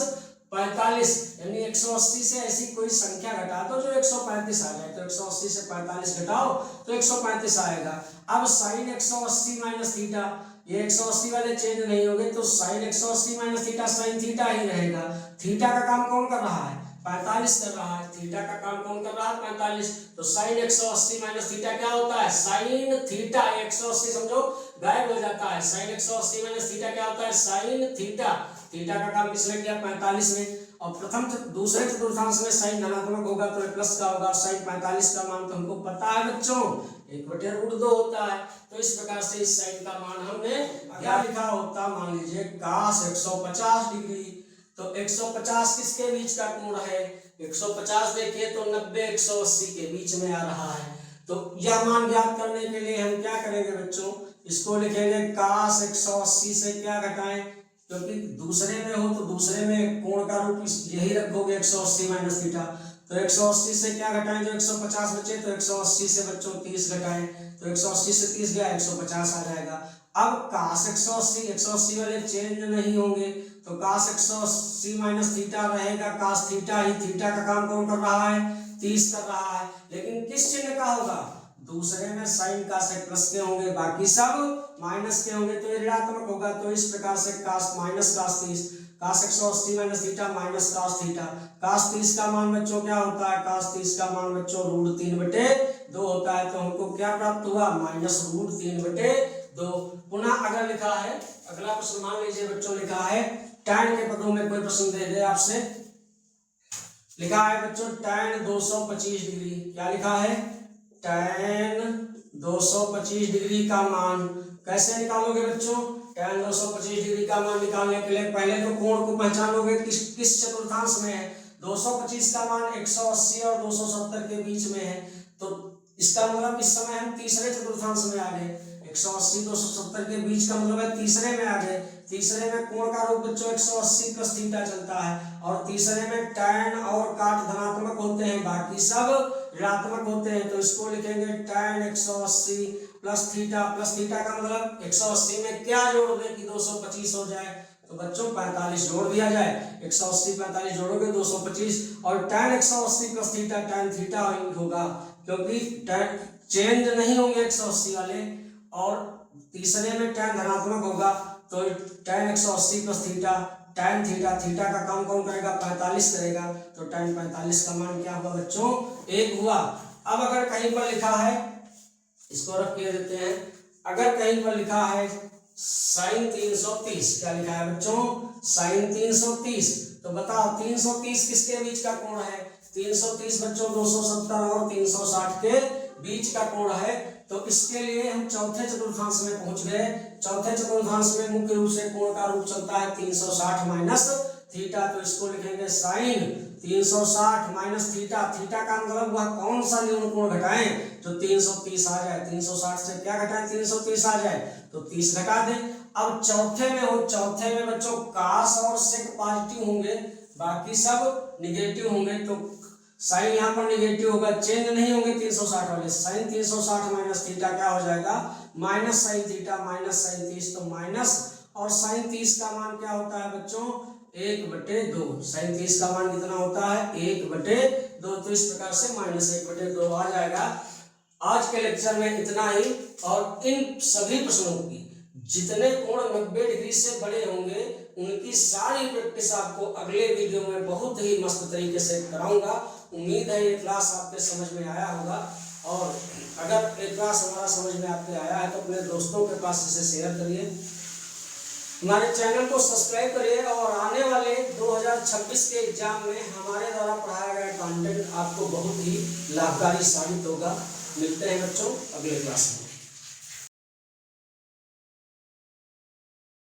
45, यानी 180 से ऐसी कोई संख्या घटा दो जो 135 आ जाए। तो 180 से 45 घटाओ तो 135 आएगा। अब साइन 180 माइनस थीटा, ये 180 वाले चेंज नहीं होंगे तो sine 180 minus theta sine theta ही रहेगा। थीटा का काम कौन कर रहा है? 45 कर रहा है। थीटा का काम कौन कर रहा है? 45। तो साइन 180 माइनस थीटा क्या होता है? Sine theta. 180 समझो गायब हो जाता है। साइन 180 माइनस थीटा क्या होता है? Sine theta. थीटा का काम किसने किया? 45 में। और दूसरे चतुर्थांश में साइन धनात्मक होगा तो प्लस का होगा। साइन 45 का मान तो हमको पता है बच्चों 1/√2 होता है। तो इस प्रकार से इस साइन का मान हमने क्या लिखा होता? मान लीजिए cos 150 डिग्री। तो 150 किसके बीच का कोण है? 150 देखिए तो 90-180 के बीच में आ रहा है। तो यह मान ज्ञात करने के लिए हम क्या करेंगे बच्चों? इसको लिखेंगे cos 180 से क्या घटाएं, क्योंकि दूसरे में हो तो दूसरे में कोण का रूप यही रखोगे 180 माइनस थीटा। तो 180 से क्या घटाएं? जो 150 बचे तो 180 से बच्चों 30 घटाएं तो 180 से 30 गया 150 आ जाएगा। अब cos 180 वाले चेंज नहीं होंगे तो cos 180 माइनस थीटा रहेगा। cos थीटा ही, थीटा का काम कौन कर रहा है? 30 कर रहा है। लेकिन किस चिन्ह का होगा? दूसरे में साइन का से प्लस के होंगे, बाकी सब माइनस के होंगे तो ये ऋणात्मक होगा। तो इस प्रकार से cos minus cos 30, cos 180 minus theta minus cos theta. cos 30 का मान बच्चों क्या होता है? cos 30 का मान बच्चों √3/2 होता है। तो हमको क्या प्राप्त हुआ? -√3/2। पुनः अगर लिखा है, अगला प्रश्न मान लीजिए बच्चों लिखा है tan के पदों में कोई प्रश्न दे दे आपसे। लिखा है बच्चों tan 225 डिग्री। क्या लिखा है? tan 225 डिग्री का मान कैसे निकालोगे बच्चों? tan 225 डिग्री का मान निकालने के लिए पहले तो कोण को पहचानोगे किस चतुर्थांश में है। 225 का मान 180 और 270 के बीच में है। तो इसका मतलब इस समय हम तीसरे चतुर्थांश में आ गए। 180 270 के बीच का मतलब है तीसरे में आ गए। तीसरे में कोण का रूप बच्चों 180 प्लस थीटा चलता है और तीसरे में tan और काट धनात्मक होते हैं, बाकी सब ऋणात्मक होते हैं। तो इसको लिखेंगे tan 180 प्लस थीटा का मतलब 180 में क्या जोड़ दें कि 225 हो जाए। तो बच्चों 45 जोड़ दिया जाए। 180 45 जोड़ोगे 225 और tan 180 plus theta tan theta होगा, क्योंकि चेंज नहीं होंगे 180 वाले और तीसरे में tan धनात्मक होगा। तो tan 180 plus theta, tan theta, theta का काम कौन करेगा 45 करेगा, तो tan 45 का मान क्या हुआ बच्चों 1 हुआ। अब अगर कहीं पर लिखा है, इसको रख के देते हैं, अगर कहीं पर लिखा है sin 330, क्या लिखा है बच्चों sin 330, तो बताओ 330 किसके बीच का कोण है, 330 बच्चों 270 और 360 के बीच का कोण है। तो इसके लिए हम चौथे चतुर्थांश में पहुंच गए। चौथे चतुर्थांश में मुख्य रूप से कोण का रूप चलता है 360 माइनस थीटा, तो इसको लिखेंगे sin 360 माइनस थीटा। थीटा का मतलब वह कौन सा न्यून कोण घटाएं जो 330 आ जाए, 360 से क्या घटाएं 330 आ जाए, तो 30 घटा दें। अब चौथे में हो, चौथे में बच्चों cos और sec पॉजिटिव होंगे, बाकी सब निगेटिव होंगे, तो साइन यहाँ पर निगेटिव होगा, चेंज नहीं होंगे 360 वाले। साइन 360 माइनस थीटा क्या हो जाएगा minus sine theta minus sine 30, तो माइनस और साइन 30 का मान क्या होता है बच्चों 1/2। साइन 30 का मान कितना होता है 1/2, तो इस प्रकार से माइनस 1/2 आ जाएगा। आज के लेक्चर में इतना ही, और इन सभी प्रश्नों की जितने कोण 90 डिग्री से बड़े होंगे उनकी सारी प्रैक्टिस आपको अगले वीडियो में बहुत ही मस्त तरीके से कराऊंगा। उम्मीद है ये क्लास आपके समझ में आया होगा, और अगर ये क्लास हमारा समझ में आपके आया है तो अपने दोस्तों के पास इसे शेयर करिए, हमारे चैनल को सब्सक्राइब करिए, और आने वाले 2026 के एग्जाम में हमारे द्वारा पढ़ाया गया कंटेंट आपको बहुत ही लाभकारी साबित होगा। मिलते हैं बच्चों अगले क्लास में।